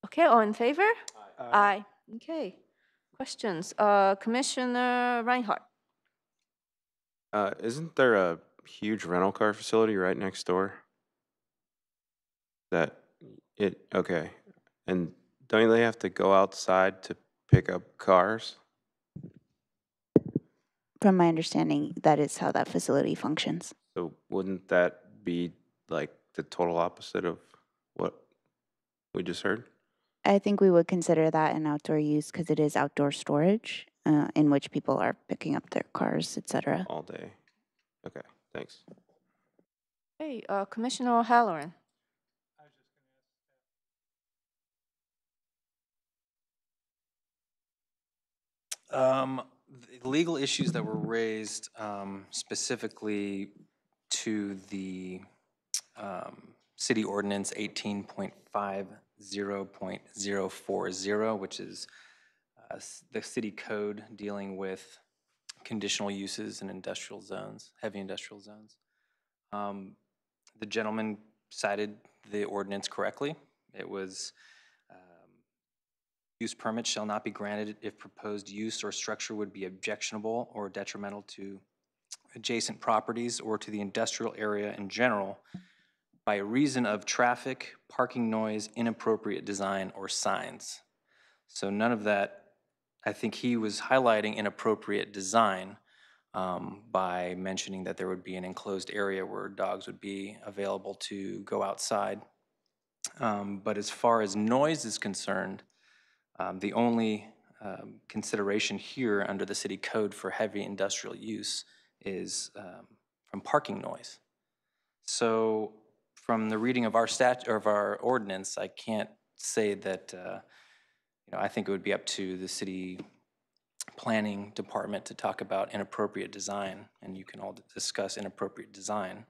Okay, all in favor? Aye. Okay. Questions? Commissioner Reinhardt. Isn't there a huge rental car facility right next door? Okay. And don't they have to go outside to pick up cars? From my understanding, that is how that facility functions. So wouldn't that be like the total opposite of what we just heard? I think we would consider that an outdoor use because it is outdoor storage in which people are picking up their cars, etc. All day. Okay, thanks. Hey, Commissioner O'Halloran. The legal issues that were raised specifically to the city ordinance 18.50.040, which is the city code dealing with conditional uses in industrial zones, heavy industrial zones. The gentleman cited the ordinance correctly. It was use permits shall not be granted if proposed use or structure would be objectionable or detrimental to adjacent properties or to the industrial area in general by reason of traffic, parking noise, inappropriate design, or signs. So none of that, I think he was highlighting inappropriate design by mentioning that there would be an enclosed area where dogs would be available to go outside. But as far as noise is concerned, the only consideration here under the city code for heavy industrial use is from parking noise. So from the reading of our ordinance, I can't say that, you know, I think it would be up to the city planning department to talk about inappropriate design, and you can all discuss inappropriate design.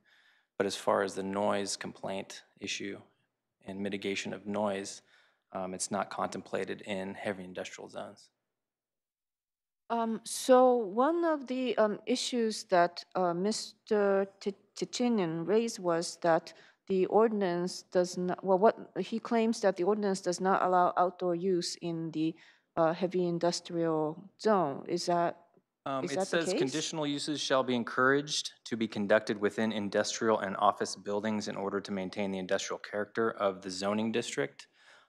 But as far as the noise complaint issue and mitigation of noise, it's not contemplated in heavy industrial zones. So one of the issues that Mr. Chichinin raised was that the ordinance does not, well, what he claims that the ordinance does not allow outdoor use in the heavy industrial zone. Is that It the says case? conditional uses shall be encouraged to be conducted within industrial and office buildings in order to maintain the industrial character of the zoning district.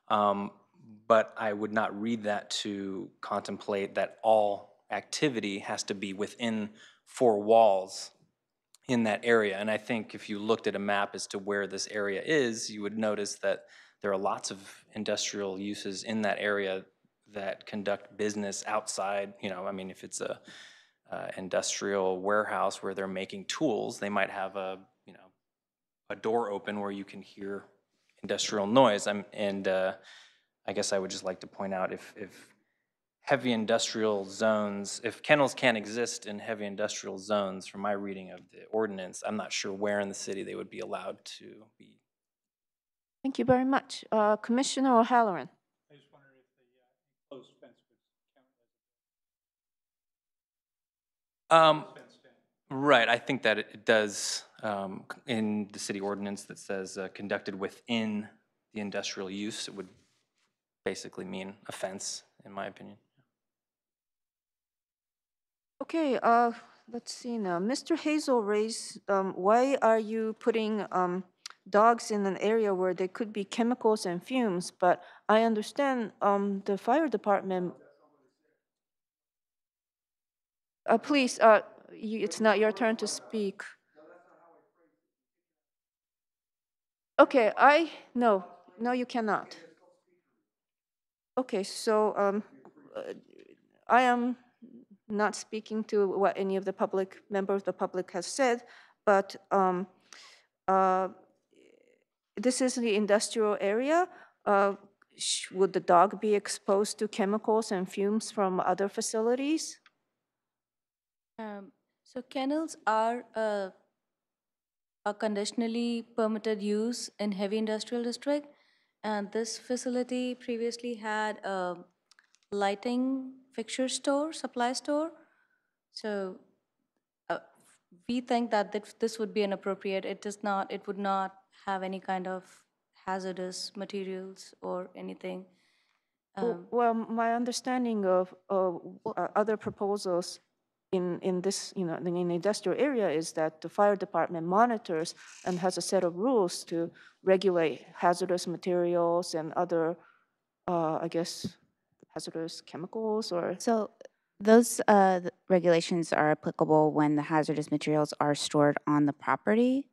But I would not read that to contemplate that all activity has to be within four walls in that area. And I think if you looked at a map as to where this area is, you would notice that there are lots of industrial uses in that area that conduct business outside. You know, I mean, if it's a industrial warehouse where they're making tools, they might have a, you know, a door open where you can hear industrial noise. I guess I would just like to point out if heavy industrial zones, if kennels can't exist in heavy industrial zones, from my reading of the ordinance, I'm not sure where in the city they would be allowed to be. Thank you very much. Commissioner O'Halloran. I just wondered if the enclosed fence would count as fenced in. Right, I think that it does in the city ordinance that says conducted within the industrial use, it would basically mean a fence, in my opinion. Okay, let's see now. Mr. Hazel raised, why are you putting dogs in an area where there could be chemicals and fumes? But I understand the fire department. Please, it's not your turn to speak. Okay, no, you cannot. Okay, so I am not speaking to what any of the member of the public has said, but this is the industrial area. Would the dog be exposed to chemicals and fumes from other facilities? So kennels are a conditionally permitted use in heavy industrial district, and this facility previously had a lighting fixture store, supply store. So we think that this would be inappropriate. It would not have any kind of hazardous materials or anything. Well, my understanding of other proposals in this, in the industrial area is that the fire department monitors and has a set of rules to regulate hazardous materials and other, I guess, hazardous chemicals or. So those regulations are applicable when the hazardous materials are stored on the property.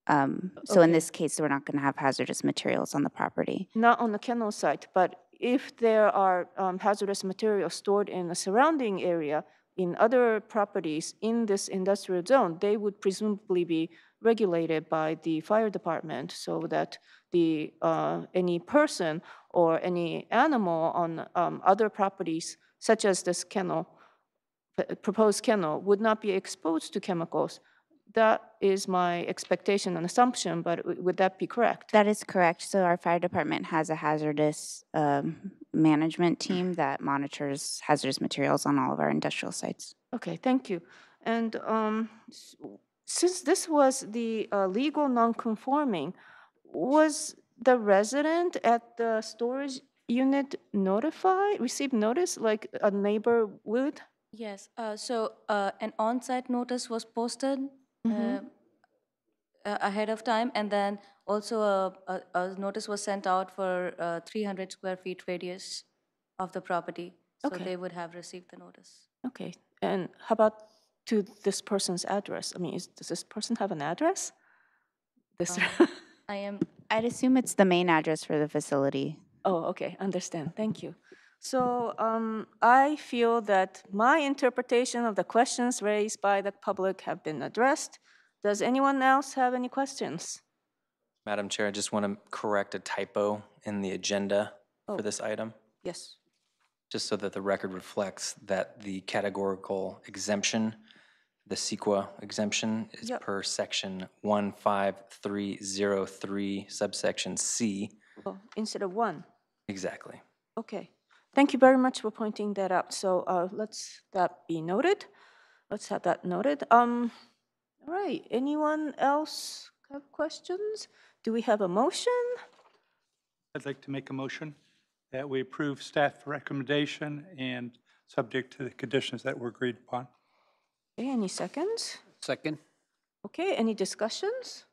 So in Okay. this case, we're not going to have hazardous materials on the property. Not on the kennel site, but if there are hazardous materials stored in the surrounding area in other properties in this industrial zone, they would presumably be regulated by the fire department so that the any person or any animal on other properties, such as this kennel, proposed kennel, would not be exposed to chemicals. That is my expectation and assumption, but would that be correct? That is correct. So our fire department has a hazardous management team that monitors hazardous materials on all of our industrial sites. Okay, thank you. And since this was the legal non-conforming, was the resident at the storage unit received notice like a neighbor would? Yes, so an on-site notice was posted ahead of time, and then also a notice was sent out for 300 square feet radius of the property. So Okay. they would have received the notice. Okay, and how about to this person's address? I mean, does this person have an address? This. I'd assume it's the main address for the facility. Oh, okay, understand. Thank you. So I feel that my interpretation of the questions raised by the public have been addressed. Does anyone else have any questions? Madam Chair, I just want to correct a typo in the agenda for this item, Yes. just so that the record reflects that the categorical exemption, the CEQA exemption, is Yep. per section 15303 subsection C. Oh, instead of one. Exactly. Okay. Thank you very much for pointing that out. So let's that be noted. Let's have that noted. All right, anyone else have questions? Do we have a motion? I'd like to make a motion that we approve staff recommendation and subject to the conditions that were agreed upon. Okay, any seconds? Second? Okay, any discussions?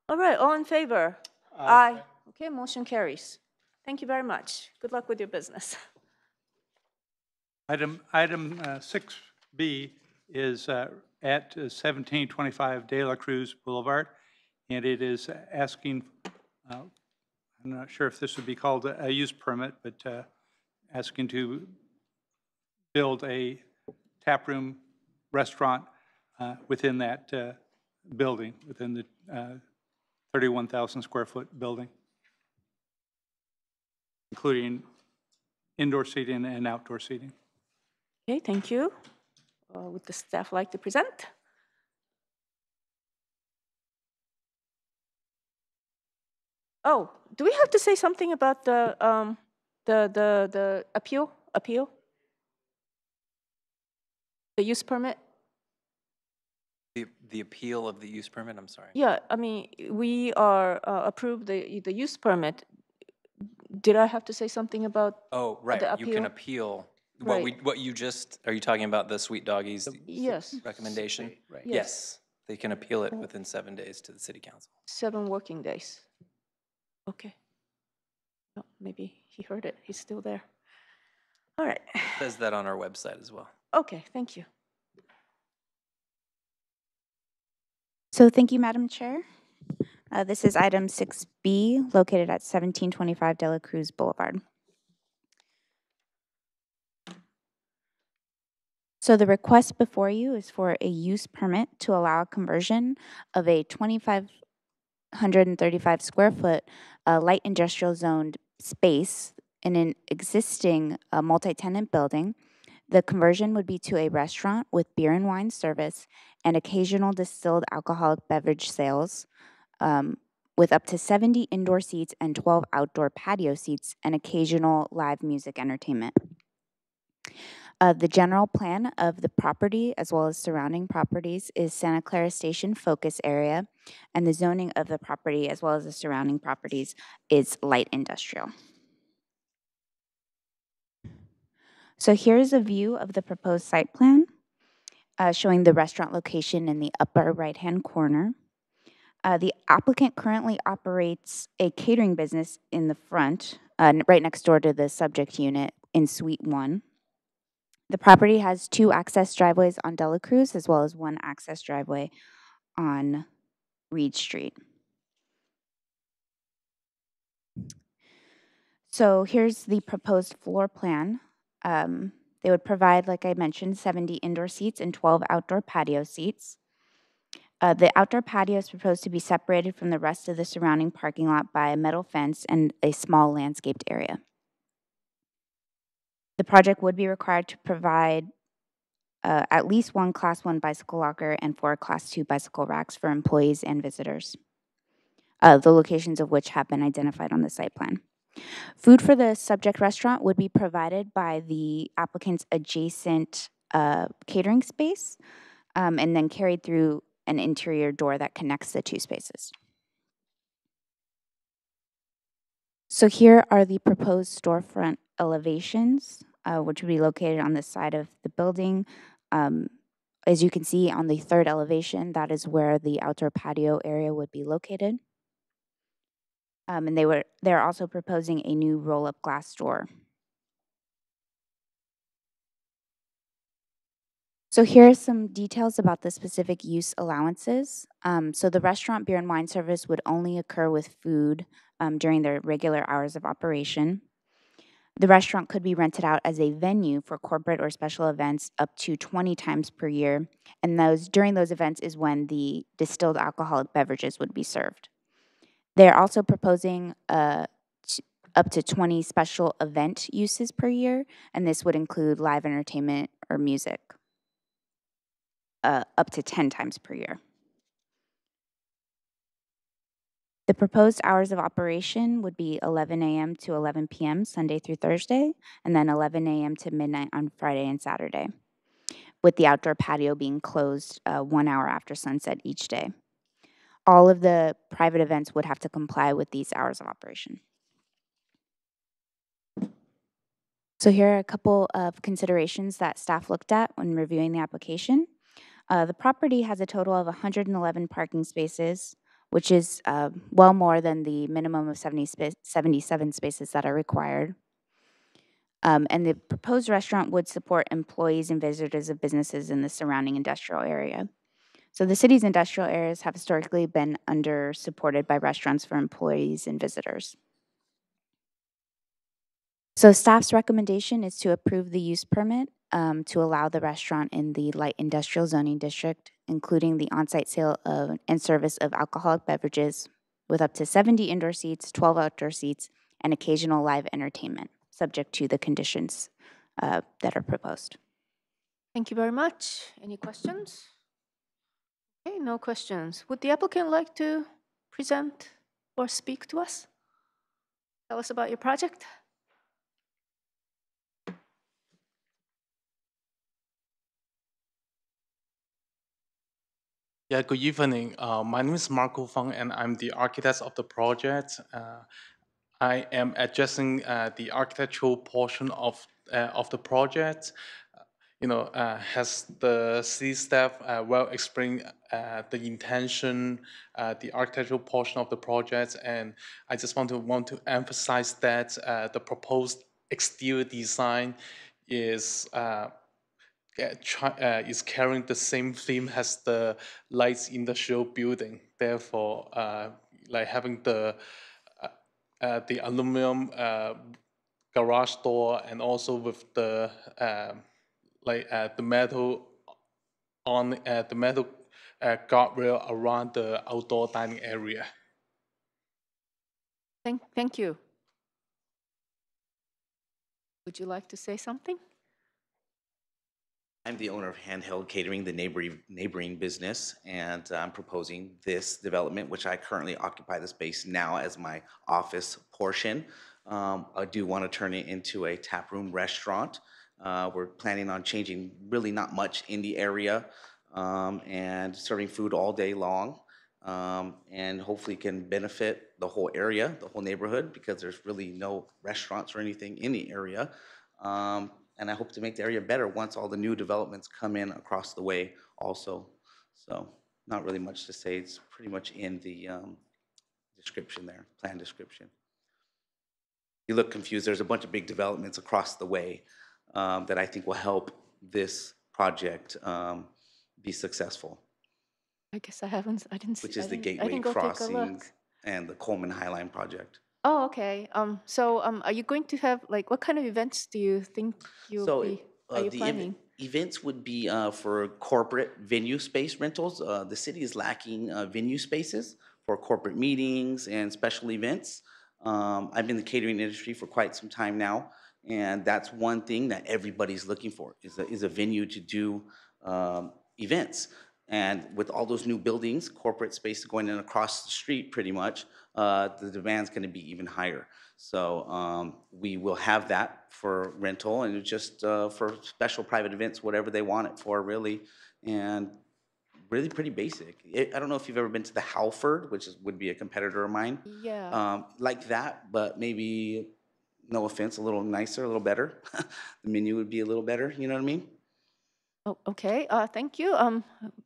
All right, all in favor? Aye. Okay, motion carries. Thank you very much. Good luck with your business. Item 6B is at 1725 De La Cruz Boulevard, and it is asking, I'm not sure if this would be called a use permit, but asking to build a taproom restaurant within that building, within the 31,000 square foot building, including indoor seating and outdoor seating. Okay, thank you. Would the staff like to present? Oh, do we have to say something about the appeal? The use permit? The appeal of the use permit, I'm sorry. Yeah, I mean, we are approved the use permit. Did I have to say something about? Oh, right, the you can appeal? appeal. What you just, are you talking about the Sweet Doggies Yes, recommendation? Right. Yes, they can appeal it within 7 days to the city council. 7 working days. Okay. Oh, maybe he heard it. He's still there. All right. It says that on our website as well. Okay, thank you. So thank you, Madam Chair. This is item 6B, located at 1725 De La Cruz Boulevard. So the request before you is for a use permit to allow a conversion of a 2,535 square foot light industrial zoned space in an existing multi-tenant building. The conversion would be to a restaurant with beer and wine service and occasional distilled alcoholic beverage sales, with up to 70 indoor seats and 12 outdoor patio seats and occasional live music entertainment. The general plan of the property, as well as surrounding properties, is Santa Clara Station focus area, and the zoning of the property, as well as the surrounding properties, is light industrial. So here's a view of the proposed site plan, showing the restaurant location in the upper right-hand corner. The applicant currently operates a catering business in the front, right next door to the subject unit in Suite 1. The property has 2 access driveways on De La Cruz, as well as 1 access driveway on Reed Street. So here's the proposed floor plan. They would provide, like I mentioned, 70 indoor seats and 12 outdoor patio seats. The outdoor patio is proposed to be separated from the rest of the surrounding parking lot by a metal fence and a small landscaped area. The project would be required to provide at least 1 Class 1 bicycle locker and 4 Class 2 bicycle racks for employees and visitors, the locations of which have been identified on the site plan. Food for the subject restaurant would be provided by the applicant's adjacent catering space, and then carried through an interior door that connects the 2 spaces. So here are the proposed storefront elevations, which would be located on the side of the building. As you can see on the 3rd elevation, that is where the outdoor patio area would be located. And they're also proposing a new roll-up glass door. So here are some details about the specific use allowances. So the restaurant beer and wine service would only occur with food during their regular hours of operation. The restaurant could be rented out as a venue for corporate or special events up to 20 times per year, and during those events is when the distilled alcoholic beverages would be served. They're also proposing up to 20 special event uses per year, and this would include live entertainment or music up to 10 times per year. The proposed hours of operation would be 11 a.m. to 11 p.m. Sunday through Thursday, and then 11 a.m. to midnight on Friday and Saturday, with the outdoor patio being closed 1 hour after sunset each day. All of the private events would have to comply with these hours of operation. So here are a couple of considerations that staff looked at when reviewing the application. The property has a total of 111 parking spaces, which is well more than the minimum of 77 spaces that are required. And the proposed restaurant would support employees and visitors of businesses in the surrounding industrial area. So the city's industrial areas have historically been under-supported by restaurants for employees and visitors. So staff's recommendation is to approve the use permit to allow the restaurant in the light industrial zoning district, including the on-site sale of and service of alcoholic beverages with up to 70 indoor seats, 12 outdoor seats, and occasional live entertainment, subject to the conditions that are proposed. Thank you very much. Any questions? Okay, no questions. Would the applicant like to present or speak to us? Tell us about your project. Yeah, good evening. My name is Marco Feng, and I'm the architect of the project. I am addressing the architectural portion of the project. Has the city staff well explained the intention, the architectural portion of the project, and I just want to emphasize that the proposed exterior design is is carrying the same theme as the lights industrial building. Therefore, like having the aluminum garage door, and also with the the metal on the metal guardrail around the outdoor dining area. Thank you. Would you like to say something? I'm the owner of Handheld Catering, the neighboring business, and I'm proposing this development, which I currently occupy the space now as my office portion. I do want to turn it into a tap room restaurant. We're planning on changing really not much in the area and serving food all day long, and hopefully can benefit the whole area, the whole neighborhood, because there's really no restaurants or anything in the area. And I hope to make the area better once all the new developments come in across the way also. So not really much to say. It's pretty much in the description there, plan description. You look confused. There's a bunch of big developments across the way that I think will help this project be successful. I guess I didn't see. Which is the I Gateway didn't go take a look. Crossings and the Coleman Highline project. Oh, okay. So, are you going to have, like, what kind of events do you think are you planning? Events would be for corporate venue space rentals. The city is lacking venue spaces for corporate meetings and special events. I've been in the catering industry for quite some time now, and that's one thing that everybody's looking for is a venue to do events. And with all those new buildings, corporate space going in across the street pretty much, the demand's going to be even higher. So we will have that for rental, and it's just for special private events, whatever they want it for, really. And really pretty basic. I don't know if you've ever been to the Halford, which would be a competitor of mine. Yeah. Like that, but maybe, no offense, a little nicer, a little better. The menu would be a little better, you know what I mean? Oh, okay. Thank you.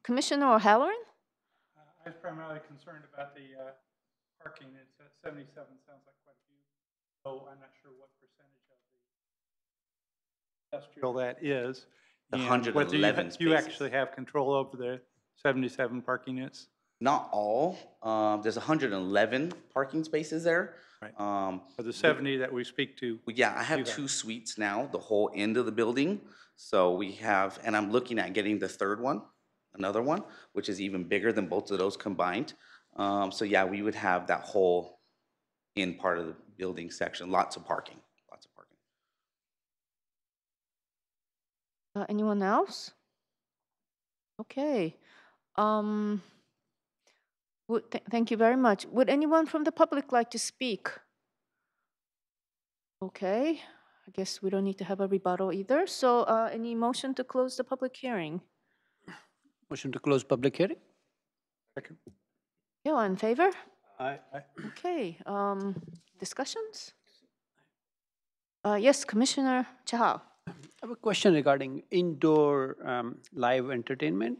Commissioner O'Halloran? I was primarily concerned about the parking. It's at 77, sounds like quite a few. So I'm not sure what percentage of the industrial that is. The And whether 111 you spaces. actually have control over the 77 parking units. Not all. There's 111 parking spaces there. Right. For the 70 that we speak to. Yeah, I have 2 suites now, the whole end of the building. So we have, and I'm looking at getting the third one, another one, which is even bigger than both of those combined. So yeah, we would have that whole in part of the building section, lots of parking, lots of parking. Anyone else? Okay. Thank you very much. Would anyone from the public like to speak? Okay. I guess we don't need to have a rebuttal either. So any motion to close the public hearing? Motion to close public hearing? Second. You all in favor? Aye. Okay, discussions? Yes, Commissioner Chahal. I have a question regarding indoor live entertainment.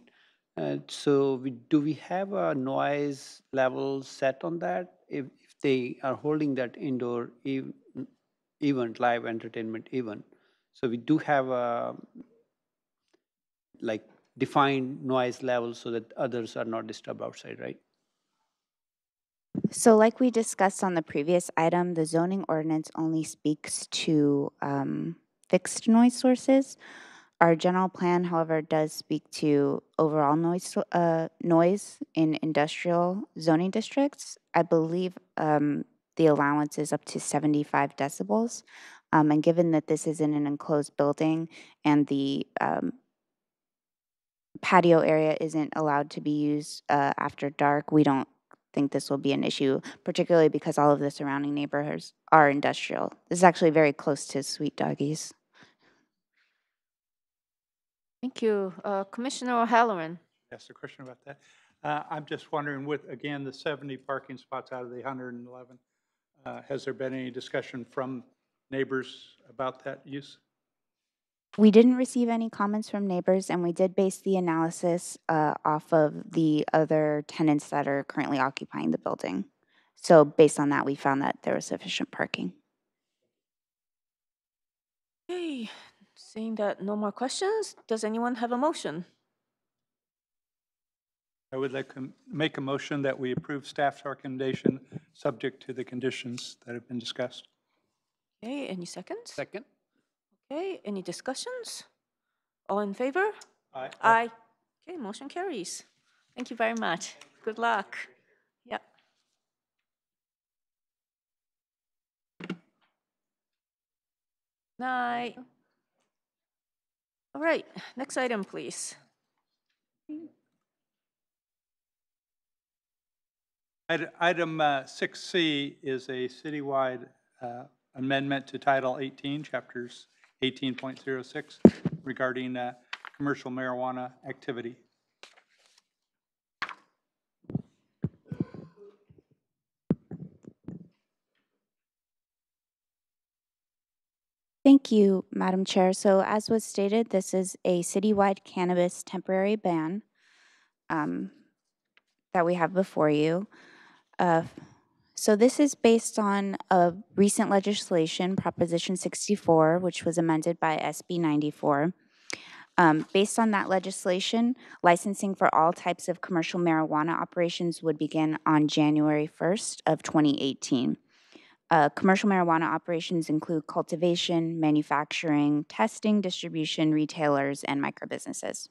So do we have a noise level set on that? If they are holding that indoor event, live entertainment event, so we do have a like defined noise level so that others are not disturbed outside, right? So like we discussed on the previous item, the zoning ordinance only speaks to fixed noise sources. Our general plan, however, does speak to overall noise in industrial zoning districts. I believe the allowance is up to 75 decibels. And given that this is in an enclosed building and the patio area isn't allowed to be used after dark, we don't think this will be an issue, particularly because all of the surrounding neighborhoods are industrial. This is actually very close to Sweet Doggies. Thank you. Commissioner O'Halloran. Asked a question about that. I'm just wondering, with, again, the 70 parking spots out of the 111, has there been any discussion from neighbors about that use? We didn't receive any comments from neighbors, and we did base the analysis off of the other tenants that are currently occupying the building. So based on that, we found that there was sufficient parking. Okay, seeing that no more questions, does anyone have a motion? I would like to make a motion that we approve staff's recommendation subject to the conditions that have been discussed. Okay, any seconds? Second. Okay, any discussions? All in favor? Aye. Aye. Okay, motion carries. Thank you very much. Good luck. Yep. Night. All right, next item, please. Item 6C is a citywide amendment to Title 18, Chapters 18.06, regarding commercial marijuana activity. Thank you, Madam Chair. So as was stated, this is a citywide cannabis temporary ban that we have before you. So this is based on a recent legislation, Proposition 64, which was amended by SB 94. Based on that legislation, licensing for all types of commercial marijuana operations would begin on January 1st of 2018. Commercial marijuana operations include cultivation, manufacturing, testing, distribution, retailers, and microbusinesses.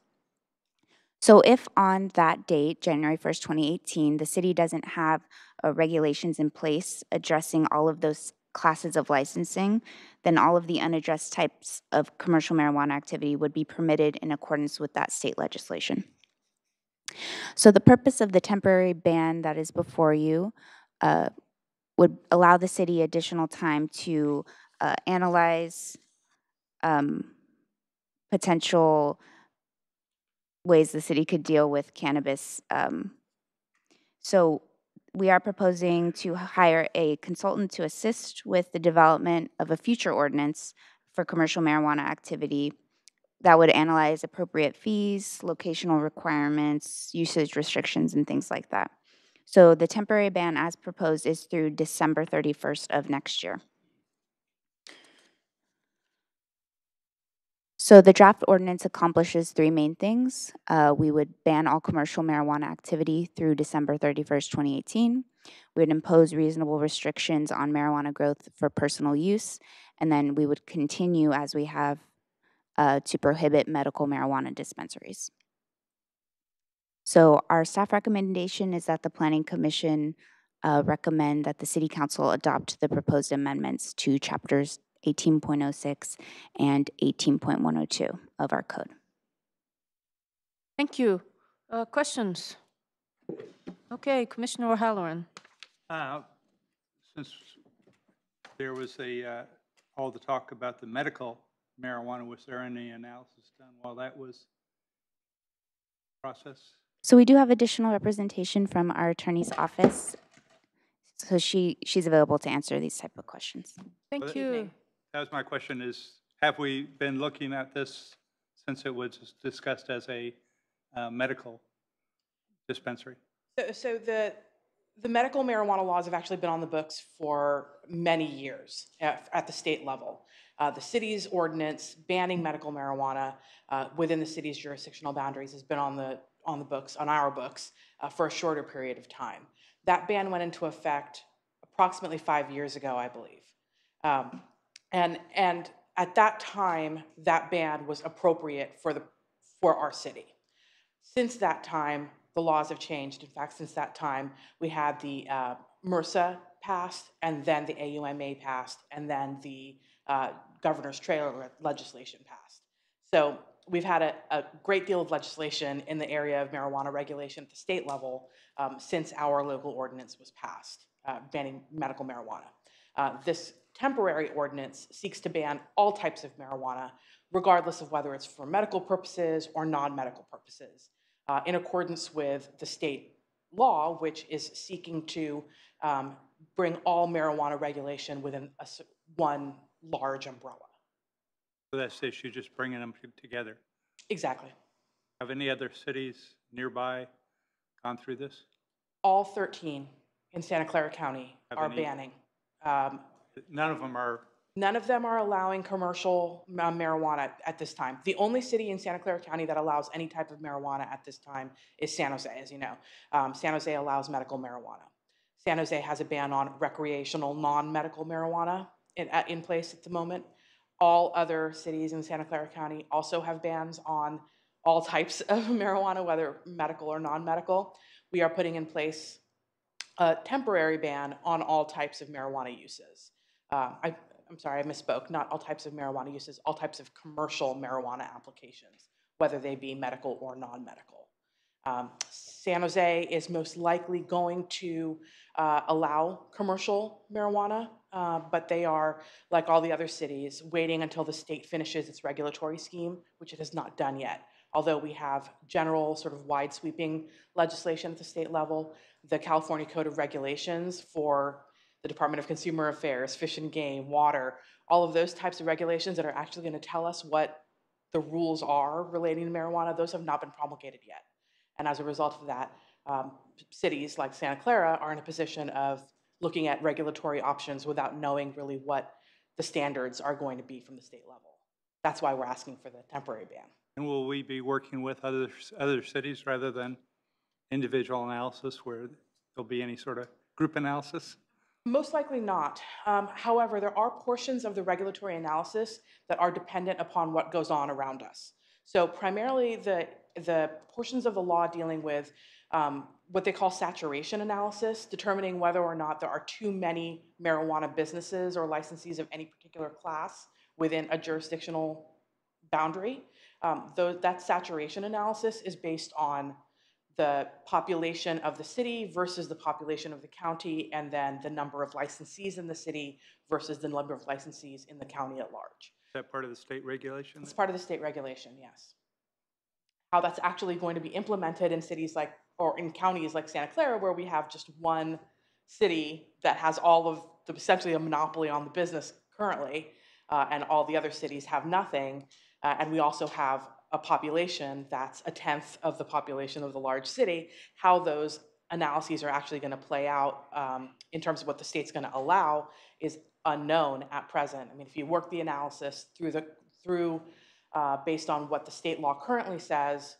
So if on that date, January 1st, 2018, the city doesn't have regulations in place addressing all of those classes of licensing, then all of the unaddressed types of commercial marijuana activity would be permitted in accordance with that state legislation. So the purpose of the temporary ban that is before you would allow the city additional time to analyze potential ways the city could deal with cannabis. So we are proposing to hire a consultant to assist with the development of a future ordinance for commercial marijuana activity that would analyze appropriate fees, locational requirements, usage restrictions, and things like that. So the temporary ban as proposed is through December 31st of next year. So the draft ordinance accomplishes three main things. We would ban all commercial marijuana activity through December 31st, 2018. We would impose reasonable restrictions on marijuana growth for personal use. And then we would continue, as we have, to prohibit medical marijuana dispensaries. So our staff recommendation is that the Planning Commission recommend that the City Council adopt the proposed amendments to Chapters 18.06 and 18.102 of our code. Thank you. Questions? Okay, Commissioner O'Halloran. Since there was a all the talk about the medical marijuana, was there any analysis done while that was processed? So we do have additional representation from our attorney's office. So she's available to answer these type of questions. Thank you. That was my question is, have we been looking at this since it was discussed as a medical dispensary? So the medical marijuana laws have actually been on the books for many years at the state level. The city's ordinance banning medical marijuana within the city's jurisdictional boundaries has been on our books for a shorter period of time. That ban went into effect approximately 5 years ago, I believe. And at that time, that ban was appropriate for our city. Since that time, the laws have changed. In fact, since that time, we had the MRSA passed, and then the AUMA passed, and then the governor's trailer legislation passed. So we've had a great deal of legislation in the area of marijuana regulation at the state level since our local ordinance was passed, banning medical marijuana. This temporary ordinance seeks to ban all types of marijuana, regardless of whether it's for medical purposes or non-medical purposes, in accordance with the state law, which is seeking to bring all marijuana regulation within one large umbrella. So that's the issue, just bringing them together. Exactly. Have any other cities nearby gone through this? All 13 in Santa Clara County are banning. None of them are. None of them are allowing commercial marijuana at this time. The only city in Santa Clara County that allows any type of marijuana at this time is San Jose, as you know. San Jose allows medical marijuana. San Jose has a ban on recreational non-medical marijuana in place at the moment. All other cities in Santa Clara County also have bans on all types of marijuana, whether medical or non-medical. We are putting in place a temporary ban on all types of marijuana uses. I'm sorry, I misspoke. Not all types of marijuana uses, all types of commercial marijuana applications, whether they be medical or non-medical. San Jose is most likely going to allow commercial marijuana, but they are, like all the other cities, waiting until the state finishes its regulatory scheme, which it has not done yet. Although we have general sort of wide sweeping legislation at the state level, the California Code of Regulations for the Department of Consumer Affairs, Fish and Game, Water, all of those types of regulations that are actually going to tell us what the rules are relating to marijuana, those have not been promulgated yet. And as a result of that, cities like Santa Clara are in a position of looking at regulatory options without knowing really what the standards are going to be from the state level. That's why we're asking for the temporary ban. And will we be working with other cities rather than individual analysis where there'll be any sort of group analysis? Most likely not. However, there are portions of the regulatory analysis that are dependent upon what goes on around us. So primarily the portions of the law dealing with what they call saturation analysis, determining whether or not there are too many marijuana businesses or licensees of any particular class within a jurisdictional boundary. That saturation analysis is based on the population of the city versus the population of the county, and then the number of licensees in the city versus the number of licensees in the county at large. Is that part of the state regulation? It's part of the state regulation, yes. How that's actually going to be implemented in cities like, or in counties like Santa Clara, where we have just one city that has all of essentially a monopoly on the business currently, and all the other cities have nothing, and we also have a population that's 1/10 of the population of the large city. How those analyses are actually going to play out in terms of what the state's going to allow is unknown at present. I mean, if you work the analysis through based on what the state law currently says,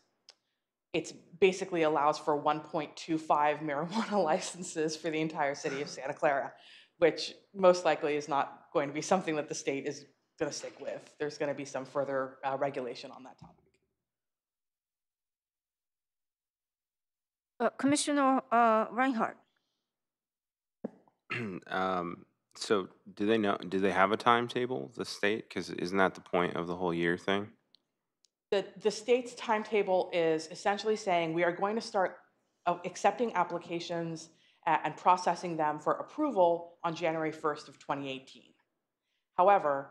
it basically allows for 1.25 marijuana licenses for the entire city of Santa Clara, which most likely is not going to be something that the state is going to stick with. There's going to be some further regulation on that topic. Commissioner Reinhardt. So do they have a timetable, the state? Because isn't that the point of the whole year thing? The state's timetable is essentially saying we are going to start accepting applications and processing them for approval on January 1st of 2018. However,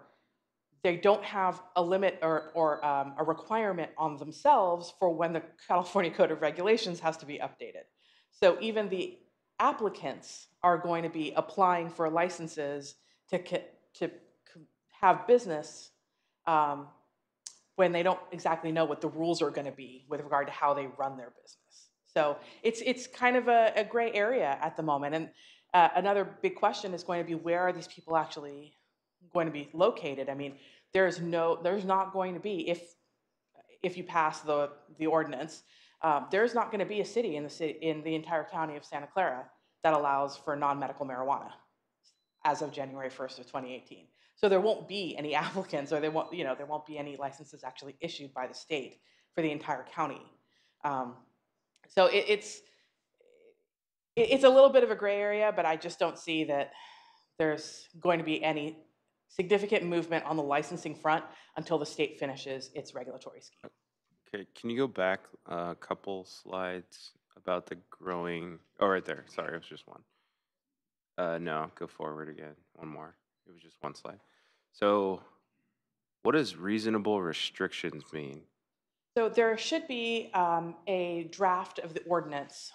they don't have a limit or a requirement on themselves for when the California Code of Regulations has to be updated. So even the applicants are going to be applying for licenses to have business when they don't exactly know what the rules are going to be with regard to how they run their business. So it's kind of a gray area at the moment. And another big question is going to be, where are these people actually going to be located? I mean, there's not going to be, if you pass the ordinance, there's not going to be a city in the entire county of Santa Clara that allows for non-medical marijuana as of January 1st of 2018. So there won't be any applicants, or there won't be any licenses actually issued by the state for the entire county. So it's a little bit of a gray area, but I just don't see that there's going to be any significant movement on the licensing front until the state finishes its regulatory scheme. Okay, can you go back a couple slides about the growing? Oh, right there. Sorry, it was just one. No, go forward again. One more. It was just one slide. So, what does reasonable restrictions mean? So there should be a draft of the ordinance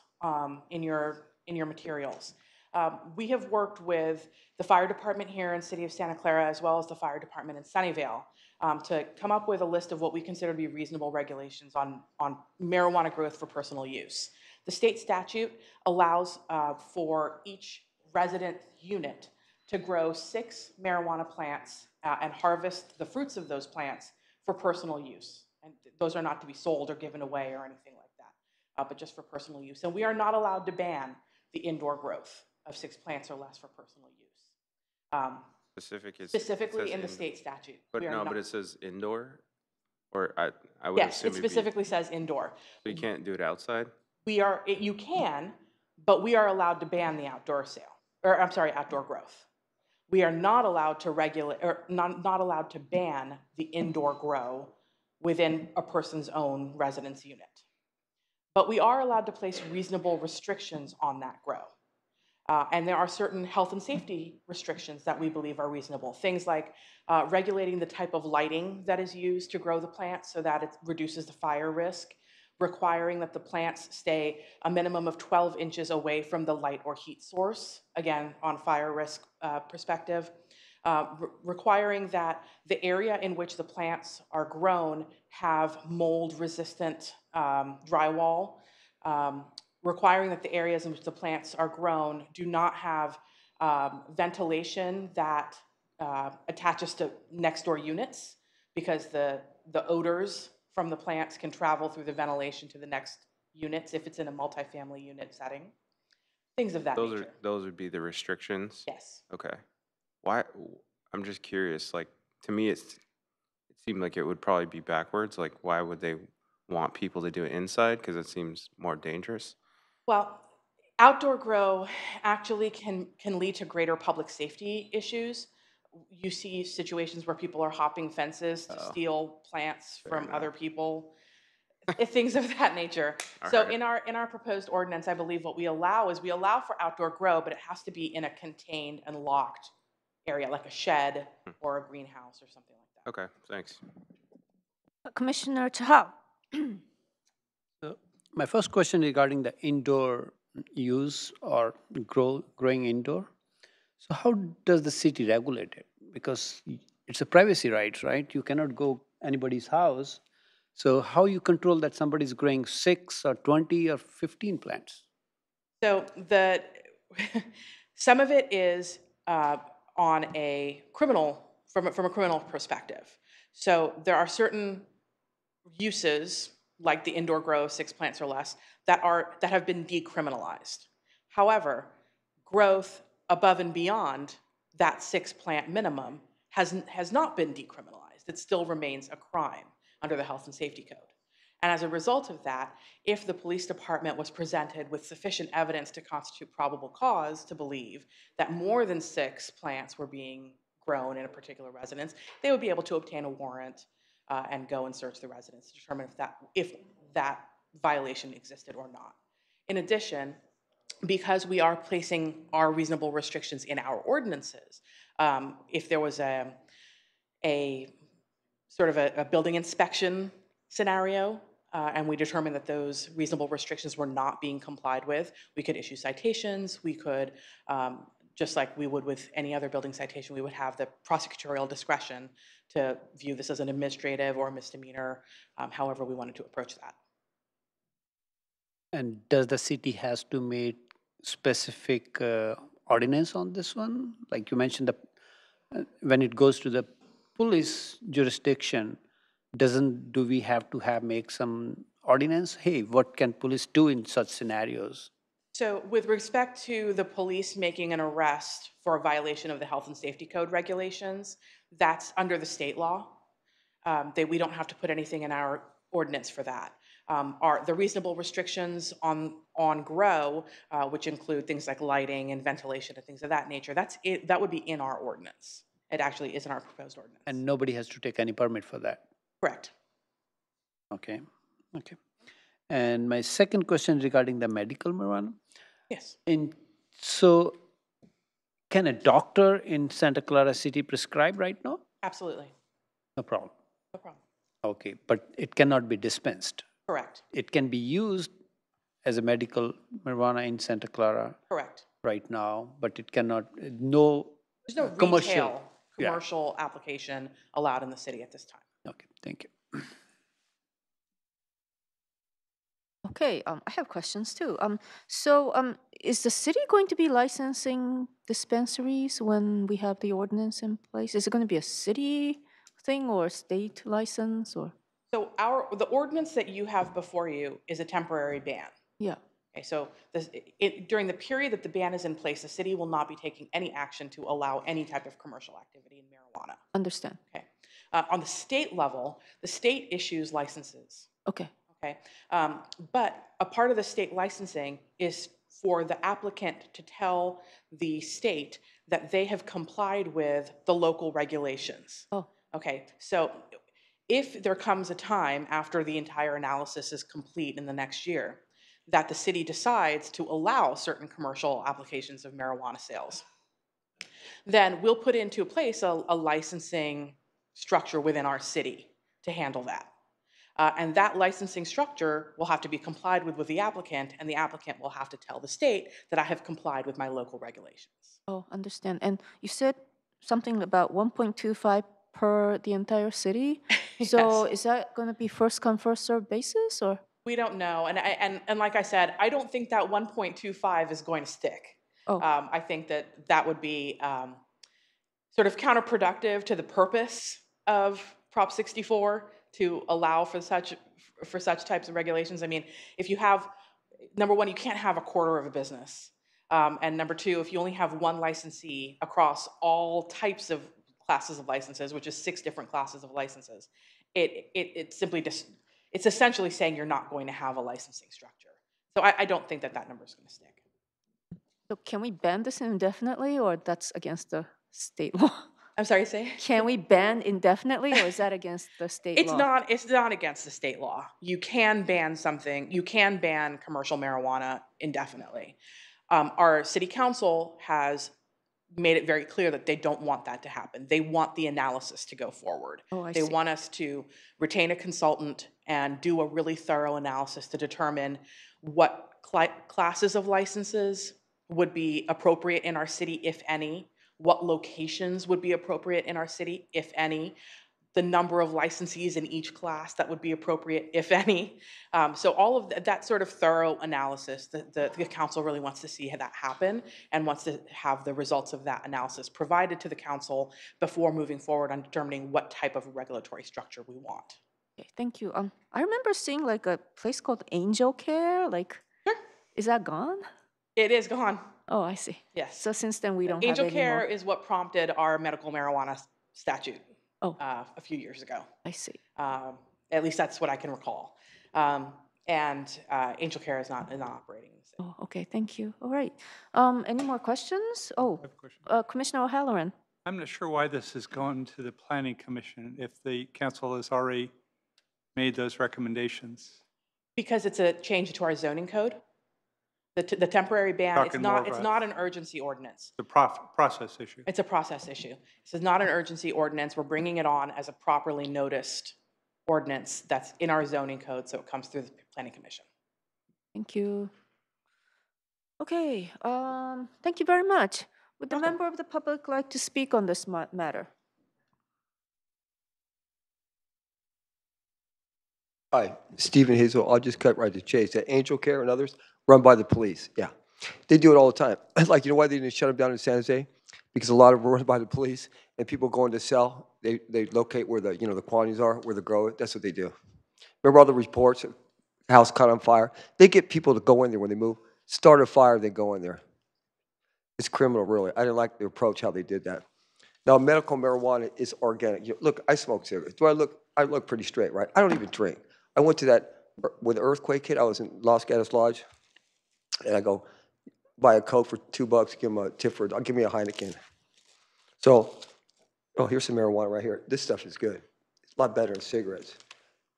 in your materials. We have worked with the fire department here in the city of Santa Clara, as well as the fire department in Sunnyvale, to come up with a list of what we consider to be reasonable regulations on marijuana growth for personal use. The state statute allows for each resident unit to grow 6 marijuana plants and harvest the fruits of those plants for personal use. And those are not to be sold or given away or anything like that, but just for personal use. And we are not allowed to ban the indoor growth of 6 plants or less for personal use. Specifically in the state statute. But no, but it says indoor? Or I would yes, assume it specifically says indoor. So you can't do it outside? You can, but we are allowed to ban the outdoor outdoor growth. We are not allowed to regulate, or not allowed to ban the indoor grow within a person's own residence unit. But we are allowed to place reasonable restrictions on that grow. And there are certain health and safety restrictions that we believe are reasonable. Things like regulating the type of lighting that is used to grow the plants so that it reduces the fire risk, requiring that the plants stay a minimum of 12 inches away from the light or heat source, again, on fire risk perspective, requiring that the area in which the plants are grown have mold-resistant drywall, requiring that the areas in which the plants are grown do not have ventilation that attaches to next-door units, because the odors from the plants can travel through the ventilation to the next units if it's in a multifamily unit setting. Things of that nature. Those would be the restrictions? Yes. Okay. Why? I'm just curious. Like, to me, it seemed like it would probably be backwards. Like, why would they want people to do it inside? Because it seems more dangerous. Well, outdoor grow actually can lead to greater public safety issues. You see situations where people are hopping fences to steal plants from other people, things of that nature. So in our proposed ordinance, I believe what we allow for outdoor grow, but it has to be in a contained and locked area, like a shed or a greenhouse or something like that. Okay, thanks. Commissioner Chahal. So my first question regarding the indoor use or growing indoor. So how does the city regulate it? Because it's a privacy right, right? You cannot go anybody's house. So how you control that somebody's growing 6 or 20 or 15 plants? So some of it is on a criminal, from a criminal perspective. So there are certain uses, like the indoor grow of 6 plants or less, that have been decriminalized. However, growth above and beyond that 6 plant minimum has not been decriminalized. It still remains a crime under the Health and Safety Code. And as a result of that, if the police department was presented with sufficient evidence to constitute probable cause to believe that more than 6 plants were being grown in a particular residence, they would be able to obtain a warrant and go and search the residence to determine if that violation existed or not. In addition, because we are placing our reasonable restrictions in our ordinances, if there was a a sort of a building inspection scenario, and we determined that those reasonable restrictions were not being complied with, we could issue citations. We could, just like we would with any other building citation, we would have the prosecutorial discretion to view this as an administrative or misdemeanor, however we wanted to approach that. And does the city has to make specific ordinance on this one? Like you mentioned, when it goes to the police jurisdiction, do we have to make some ordinance? Hey, what can police do in such scenarios? So with respect to the police making an arrest for a violation of the health and safety code regulations, that's under the state law. We don't have to put anything in our ordinance for that. The reasonable restrictions on grow, which include things like lighting and ventilation and things of that nature, that would be in our ordinance. It actually is in our proposed ordinance. And nobody has to take any permit for that? Correct. Okay, okay. And my second question regarding the medical marijuana. Yes. So can a doctor in Santa Clara City prescribe right now? Absolutely. No problem. No problem. Okay, but it cannot be dispensed. Correct. It can be used as a medical marijuana in Santa Clara. Correct. Right now, but it cannot, There's no commercial commercial application allowed in the city at this time. Okay, thank you. Okay, I have questions too. Is the city going to be licensing dispensaries when we have the ordinance in place? Is it going to be a city thing or a state license or? So the ordinance that you have before you is a temporary ban. Yeah. Okay, so during the period that the ban is in place, the city will not be taking any action to allow any type of commercial activity in marijuana. Understand. Okay. On the state level, the state issues licenses. Okay. Okay. But a part of the state licensing is for the applicant to tell the state that they have complied with the local regulations. Oh. Okay. So if there comes a time after the entire analysis is complete in the next year that the city decides to allow certain commercial applications of marijuana sales, then we'll put into place a licensing structure within our city to handle that. And that licensing structure will have to be complied with the applicant, and the applicant will have to tell the state that I have complied with my local regulations. Oh, understand. And you said something about 1.25 per the entire city. So Yes. is that going to be first come, first served basis or? We don't know. And like I said, I don't think that 1.25 is going to stick. Oh. I think that would be sort of counterproductive to the purpose of Prop 64 to allow for such types of regulations. I mean, if you have, number one, you can't have a quarter of a business. And number two, if you only have one licensee across all types of classes of licenses, which is 6 different classes of licenses, it simply just, it's essentially saying you're not going to have a licensing structure. So I don't think that number is going to stick. So can we ban this indefinitely or that's against the state law? I'm sorry, say? Can we ban indefinitely or is that against the state law? It's not against the state law. You can ban something, you can ban commercial marijuana indefinitely. Our city council has made it very clear that they don't want that to happen. They want the analysis to go forward. Oh, I They see. want us to retain a consultant and do a really thorough analysis to determine what classes of licenses would be appropriate in our city, if any, what locations would be appropriate in our city, if any, the number of licensees in each class that would be appropriate, if any. So all of that sort of thorough analysis, the council really wants to see that happen and wants to have the results of that analysis provided to the council before moving forward on determining what type of regulatory structure we want. Okay, thank you. I remember seeing like a place called Angel Care. Like, Sure. Is that gone? It is gone. Oh, I see. Yes. So since then we don't Angel have any Care more. is what prompted our medical marijuana statute. Oh. A few years ago. I see. At least that's what I can recall. And Angel Care is not operating in the city. Oh, okay, thank you. All right. Any more questions? Oh, I have a question. Commissioner O'Halloran. I'm not sure why this has gone to the Planning Commission if the council has already made those recommendations. Because it's a change to our zoning code. The temporary ban, Talking more it's about- not an urgency ordinance. The process issue. It's a process issue. This is not an urgency ordinance. We're bringing it on as a properly noticed ordinance that's in our zoning code, so it comes through the planning commission. Thank you. Okay, thank you very much. Would the member of the public like to speak on this matter? Hi, Stephen Hazel. I'll just cut right to the chase. That Angel Care and others run by the police. Yeah, they do it all the time. Like, you know why they didn't shut them down in San Jose? Because a lot of them are run by the police, and people going to sell, they locate where the, the quantities are, where the grow it. That's what they do. Remember all the reports, house caught on fire? They get people to go in there when they move, start a fire, they go in there. It's criminal, really. I didn't like the approach how they did that. Now, medical marijuana is organic. Look, I smoke cigarettes. I look pretty straight, right? I don't even drink. I went to that, when the earthquake hit, I was in Los Gatos Lodge, and I go, buy a Coke for $2, give them a tip for, give me a Heineken. So, oh, here's some marijuana right here. This stuff is good. It's a lot better than cigarettes.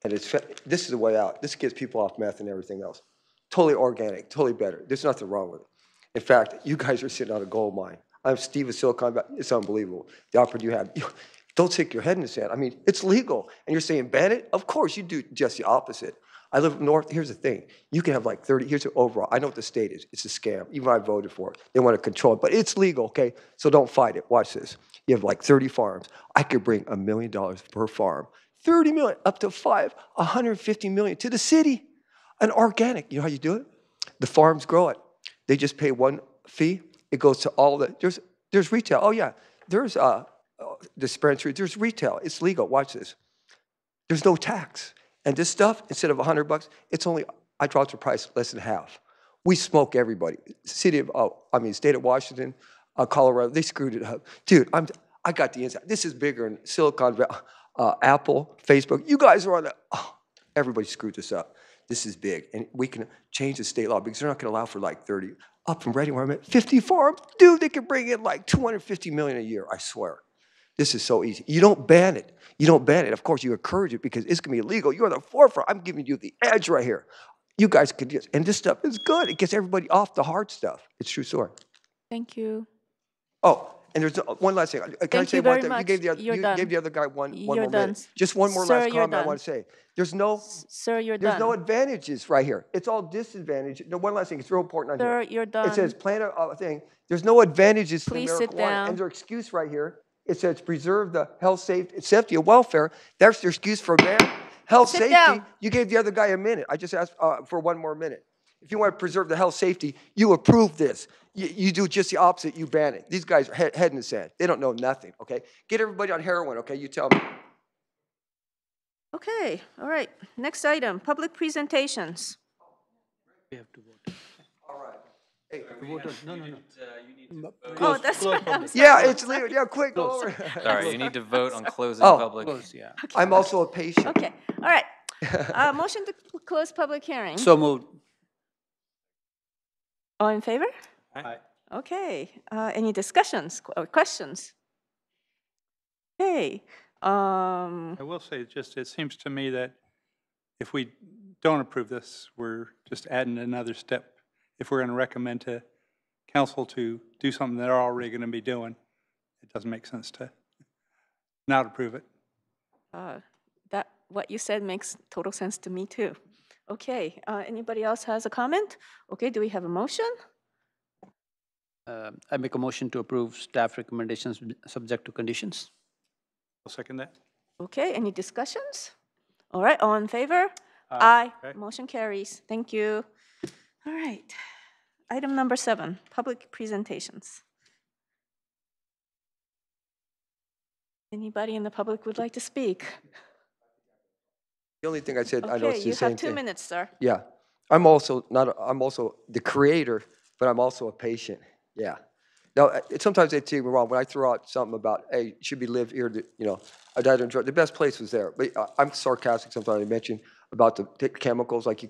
And this is the way out. This gets people off meth and everything else. Totally organic, totally better. There's nothing wrong with it. In fact, you guys are sitting on a gold mine. I'm Steve of Silicon Valley. It's unbelievable. The opportunity you have. Don't stick your head in the sand. I mean, it's legal. And you're saying ban it? Of course, you do just the opposite. I live up north. Here's the thing. You can have like 30. Here's the overall. I know what the state is. It's a scam. Even I voted for it. They want to control it. But it's legal, okay? So don't fight it. Watch this. You have like 30 farms. I could bring $1 million per farm. 30 million, up to 150 million to the city. An organic. You know how you do it? The farms grow it. They just pay one fee. It goes to all the, there's retail. Oh yeah, there's dispensary, there's retail. It's legal. Watch this. There's no tax. And this stuff, instead of $100, it's only, I dropped the price less than half. We smoke everybody. State of Washington, Colorado, they screwed it up. Dude, I got the inside. This is bigger than Silicon Valley, Apple, Facebook. You guys are on the, everybody screwed this up. This is big, and we can change the state law because they're not going to allow for like 30. Up in Reading, where I'm at, 50 farms. Dude, they could bring in like $250 million a year, I swear. This is so easy. You don't ban it. You don't ban it. Of course, you encourage it because it's going to be illegal. You're on the forefront. I'm giving you the edge right here. You guys could just, and this stuff is good. It gets everybody off the hard stuff. It's true story. Thank you. Oh, and there's one last thing. Can I say one thing? Much. You gave the other guy one more minute. Just one more last comment I want to say. There's no advantages right here. It's all disadvantage. No, one last thing. It's real important on here. Sir, you're done. It says plan a thing. There's no advantages Please to sit marijuana. down. And their excuse right here. It says preserve the health, safety, and welfare. That's their excuse for ban. Health, Sit safety. down. You gave the other guy a minute. I just asked for one more minute. If you want to preserve the health, safety, you approve this. You do just the opposite. You ban it. These guys are head in the sand. They don't know nothing, okay? Get everybody on heroin, okay? You tell me. Okay, all right. Next item, public presentations. We have to vote. All right. Hey, No. Oh, that's right. I'm sorry. yeah, it's legal. Yeah, quick, go over. Sorry, you need to vote on closing Oh. public. Close, yeah. I'm also a patient. Okay, all right. Motion to close public hearing. So moved. All in favor? Aye. Okay, any discussions or questions? Okay, I will say, it seems to me that if we don't approve this, we're just adding another step. If we're going to recommend to council to do something they're already going to be doing, it doesn't make sense to not approve it. that what you said makes total sense to me too. Okay, anybody else has a comment? Okay, do we have a motion? I make a motion to approve staff recommendations subject to conditions. I'll second that. Okay, any discussions? All right, all in favor? Aye. Okay. Motion carries. Thank you. All right. Item number 7, public presentations. Anybody in the public would like to speak? The only thing I said, I know Okay, it's the you same have 2 thing. minutes, sir. Yeah, I'm also the creator, but I'm also a patient. Yeah. Now, sometimes they take me wrong. When I throw out something about, hey, should be live here, I died on drugs, the best place was there. But I'm sarcastic sometimes. I mention about the chemicals, like you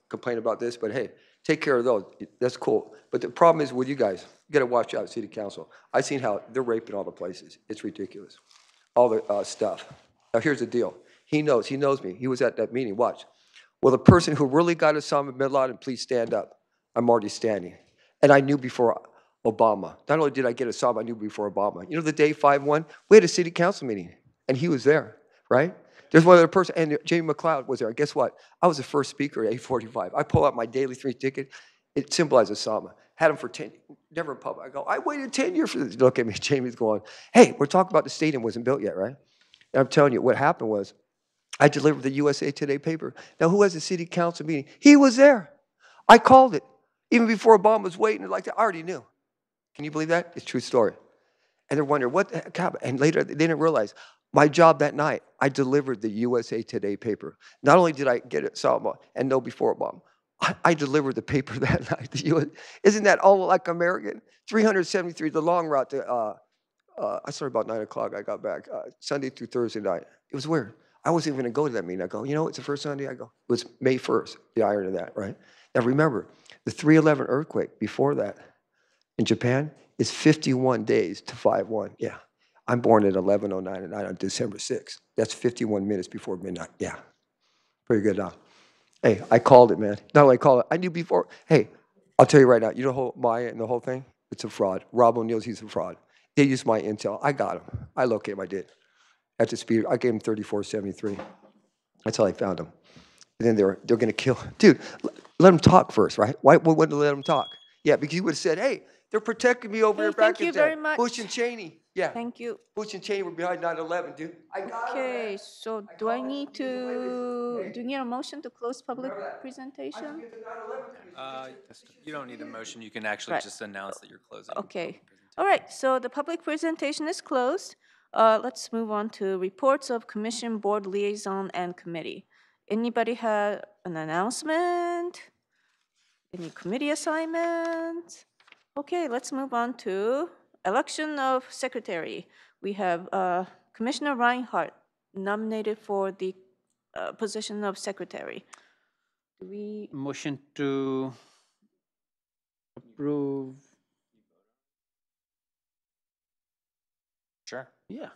complain about this, but hey, take care of those. That's cool. But the problem is with you guys, you got to watch out, city council. I've seen how they're raping all the places. It's ridiculous. All the stuff. Now, here's the deal. He knows me. He was at that meeting. Watch. Will the person who really got Osama bin Laden please stand up? I'm already standing. And I knew before Obama. Not only did I get a sob, I knew before Obama. You know the day 5-1? We had a city council meeting, and he was there, right? There's one other person, and Jamie McLeod was there. And guess what? I was the first speaker at 8:45. I pull out my daily 3 ticket. It symbolizes Osama. Had him for 10, never in public. I go, I waited 10 years for this. Look at me, Jamie's going, hey, we're talking about the stadium wasn't built yet, right? And I'm telling you, what happened was, I delivered the USA Today paper. Now, who has a city council meeting? He was there. I called it. Even before Obama was waiting like that, I already knew. Can you believe that? It's a true story. And they're wondering, what the heck happened? And later, they didn't realize, my job that night, I delivered the USA Today paper. Not only did I get it, Salma, and know before Obama, I delivered the paper that night. Isn't that all like American? 373, the long route to, I started about 9 o'clock, I got back, Sunday through Thursday night. It was weird. I wasn't even gonna go to that meeting. I go, you know, it's the first Sunday. I go, it was May 1st, the irony of that, right? Now remember, the 3/11 earthquake before that in Japan is 51 days to 5/1. Yeah, I'm born at 11:09 at night on December 6th. That's 51 minutes before midnight. Yeah, pretty good now. Hey, I called it, man. Not only called it, I knew before. Hey, I'll tell you right now, you know the whole Maya and the whole thing? It's a fraud. Rob O'Neill's, he's a fraud. They used my intel. I got him. I located him, I did. At the speed, I gave him 3473. That's how I found him. And then they're going to kill. Dude, let him talk first, right? Why wouldn't they let him talk? Yeah, because he would have said, hey, they're protecting me over Hey, here back thank you in very much. Bush and Cheney. Yeah, Thank you. Bush and Cheney were behind 9/11, dude. I got him, Okay, man. so I do I called it. need He's a witness. to, Hey, do you need a motion to close public remember that. I presentation? can get the 9/11 commission. You don't need a motion. You can actually Right. just announce that you're closing. Okay. All right, so the public presentation is closed. Let's move on to reports of commission, board liaison, and committee. Anybody have an announcement? Any committee assignments? Okay, let's move on to election of secretary. We have Commissioner Reinhardt nominated for the position of secretary. Do we? Motion to approve. Sure. Yeah.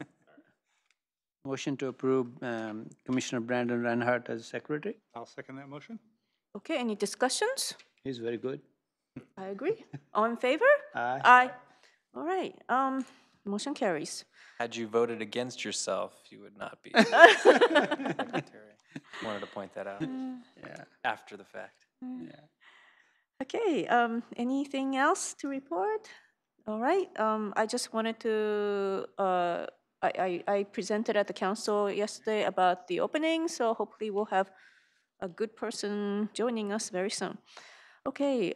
Motion to approve Commissioner Brandon Reinhardt as secretary. I'll second that motion. Okay, any discussions? He's very good. I agree. All in favor? Aye. Aye. All right, motion carries. Had you voted against yourself, you would not be secretary. Wanted to point that out Yeah. after the fact. Yeah. Okay, anything else to report? All right, I just wanted to, I presented at the council yesterday about the opening, so hopefully we'll have a good person joining us very soon. Okay,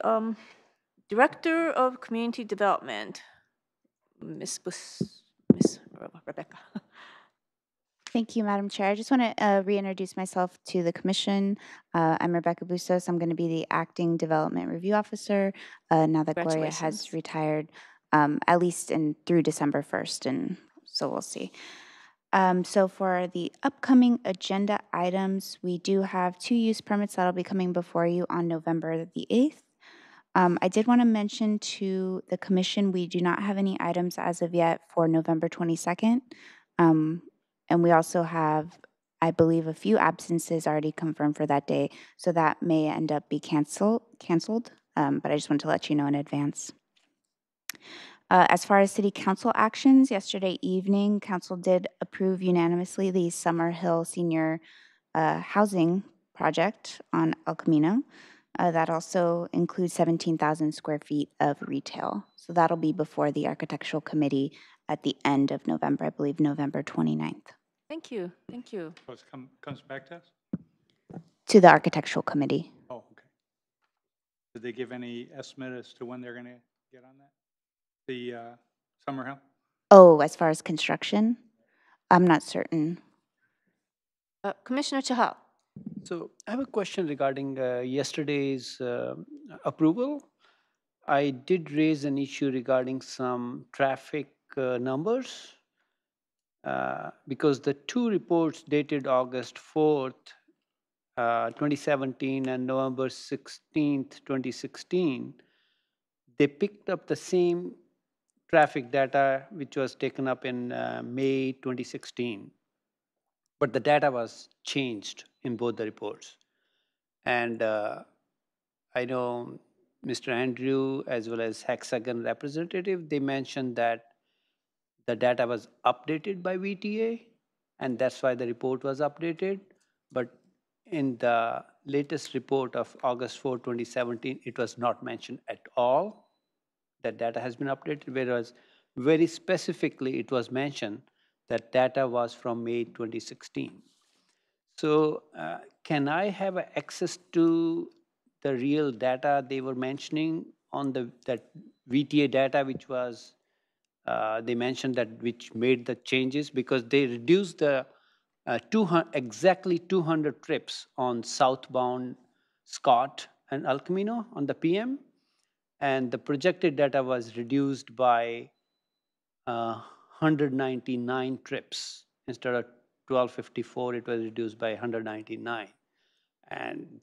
Director of Community Development, Miss Rebecca. Thank you, Madam Chair. I just want to reintroduce myself to the commission. I'm Rebecca Bustos. I'm going to be the acting development review officer now that Gloria has Congratulations. retired, at least through December 1st, and so we'll see. So for the upcoming agenda items, we do have 2 use permits that'll be coming before you on November the 8th. I did want to mention to the commission, we do not have any items as of yet for November 22nd. And we also have, I believe, a few absences already confirmed for that day, so that may end up be canceled. But I just wanted to let you know in advance. As far as city council actions, yesterday evening, council did approve unanimously the Summer Hill Senior Housing Project on El Camino. That also includes 17,000 square feet of retail. So that'll be before the architectural committee at the end of November, I believe November 29th. Thank you, thank you. So it comes back to us? To the architectural committee. Oh, okay. Did they give any estimate as to when they're going to get on that? The Summer Hill? Oh, as far as construction, I'm not certain. Commissioner Chahal. So I have a question regarding yesterday's approval. I did raise an issue regarding some traffic numbers because the 2 reports dated August 4th, 2017 and November 16th, 2016, they picked up the same traffic data which was taken up in May 2016. But the data was changed in both the reports. And I know Mr. Andrew as well as Hexagon representative, they mentioned that the data was updated by VTA, and that's why the report was updated. But in the latest report of August 4, 2017, it was not mentioned at all that data has been updated, whereas very specifically it was mentioned that data was from May 2016. So can I have access to the real data they were mentioning on that VTA data, which was, they mentioned that which made the changes because they reduced the exactly 200 trips on southbound Scott and El Camino on the PM, and the projected data was reduced by 199 trips. Instead of 1254, it was reduced by 199. And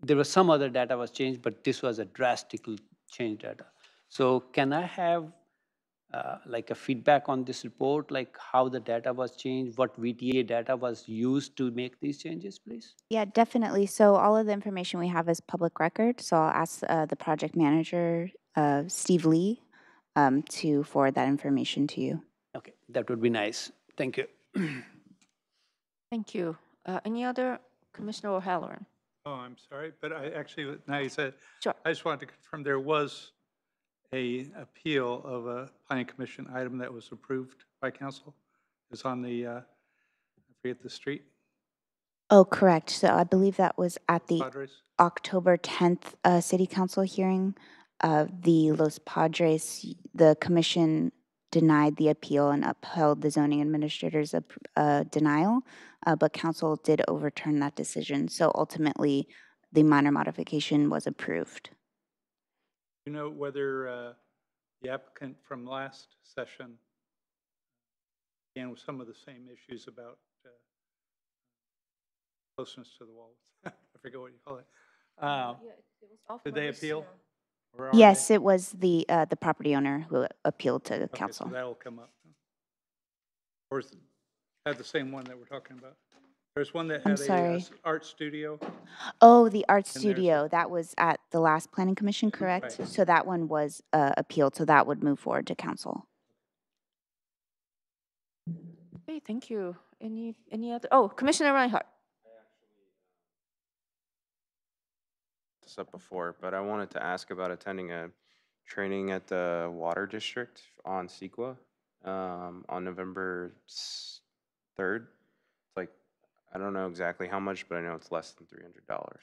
there was some other data was changed, but this was a drastically changed data. So can I have like a feedback on this report, like how the data was changed, what VTA data was used to make these changes, please? Yeah, definitely. So all of the information we have is public record. So I'll ask the project manager, Steve Lee, to forward that information to you. Okay, that would be nice. Thank you. Thank you. Any other, Commissioner O'Halloran? Oh, I'm sorry, but I actually, now you said, Sure. I just wanted to confirm there was a appeal of a planning commission item that was approved by council. It's on the, I forget the street, Oh, correct. So I believe that was at the Padres. October 10th City Council hearing. The Los Padres, the commission denied the appeal and upheld the zoning administrator's denial, but council did overturn that decision. So ultimately, the minor modification was approved. Do you know whether the applicant from last session began with some of the same issues about closeness to the walls? I forget what you call it. Did they appeal? Or are Yes, they? it was the property owner who appealed to Okay, council. so that'll come up. Or is that the same one that we're talking about? There's one that I'm had a sorry. art studio. Oh, the art And there's a- studio, that was at the last planning commission, correct? Right. So that one was appealed, so that would move forward to council. Okay, thank you. Any other? Oh, Commissioner Reinhardt. This up before, but I wanted to ask about attending a training at the Water District on CEQA on November 3rd. It's like, I don't know exactly how much, but I know it's less than $300.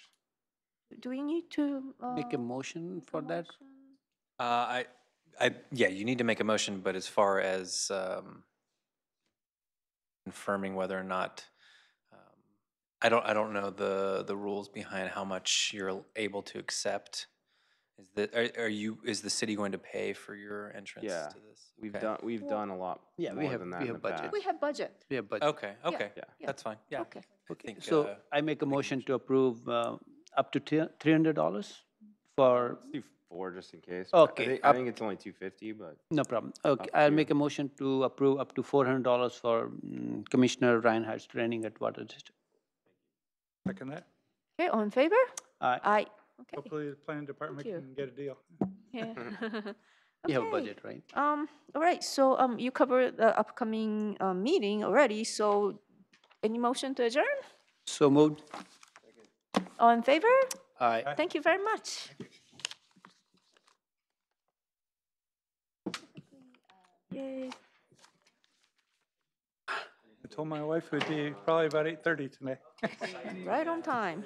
Do we need to Make a motion make a for that? motion? Yeah, you need to make a motion, but as far as confirming whether or not, I don't know the rules behind how much you're able to accept. Is the city going to pay for your entrance Yeah, to this? we've Okay. done a lot Yeah, more than that in the budget. past. We have budget. We have budget. Okay, okay, Yeah. that's fine, yeah. Okay. I think, So I make a motion to approve up to $300 for, Let's do 4 just in case. but Okay, I up- think it's only 250, but no problem. Okay, Up to I'll you. make a motion to approve up to $400 for Commissioner Reinhardt's training at Water District. Second that. Okay, all in favor? Aye. Aye. Okay. Hopefully the planning department you. can get a deal. Yeah. You have a Okay. budget, right? All right, so you covered the upcoming meeting already, so any motion to adjourn? So moved. All in favor? Aye. Thank you very much. Yay. I told my wife it would be probably about 8:30 tonight. Right on time.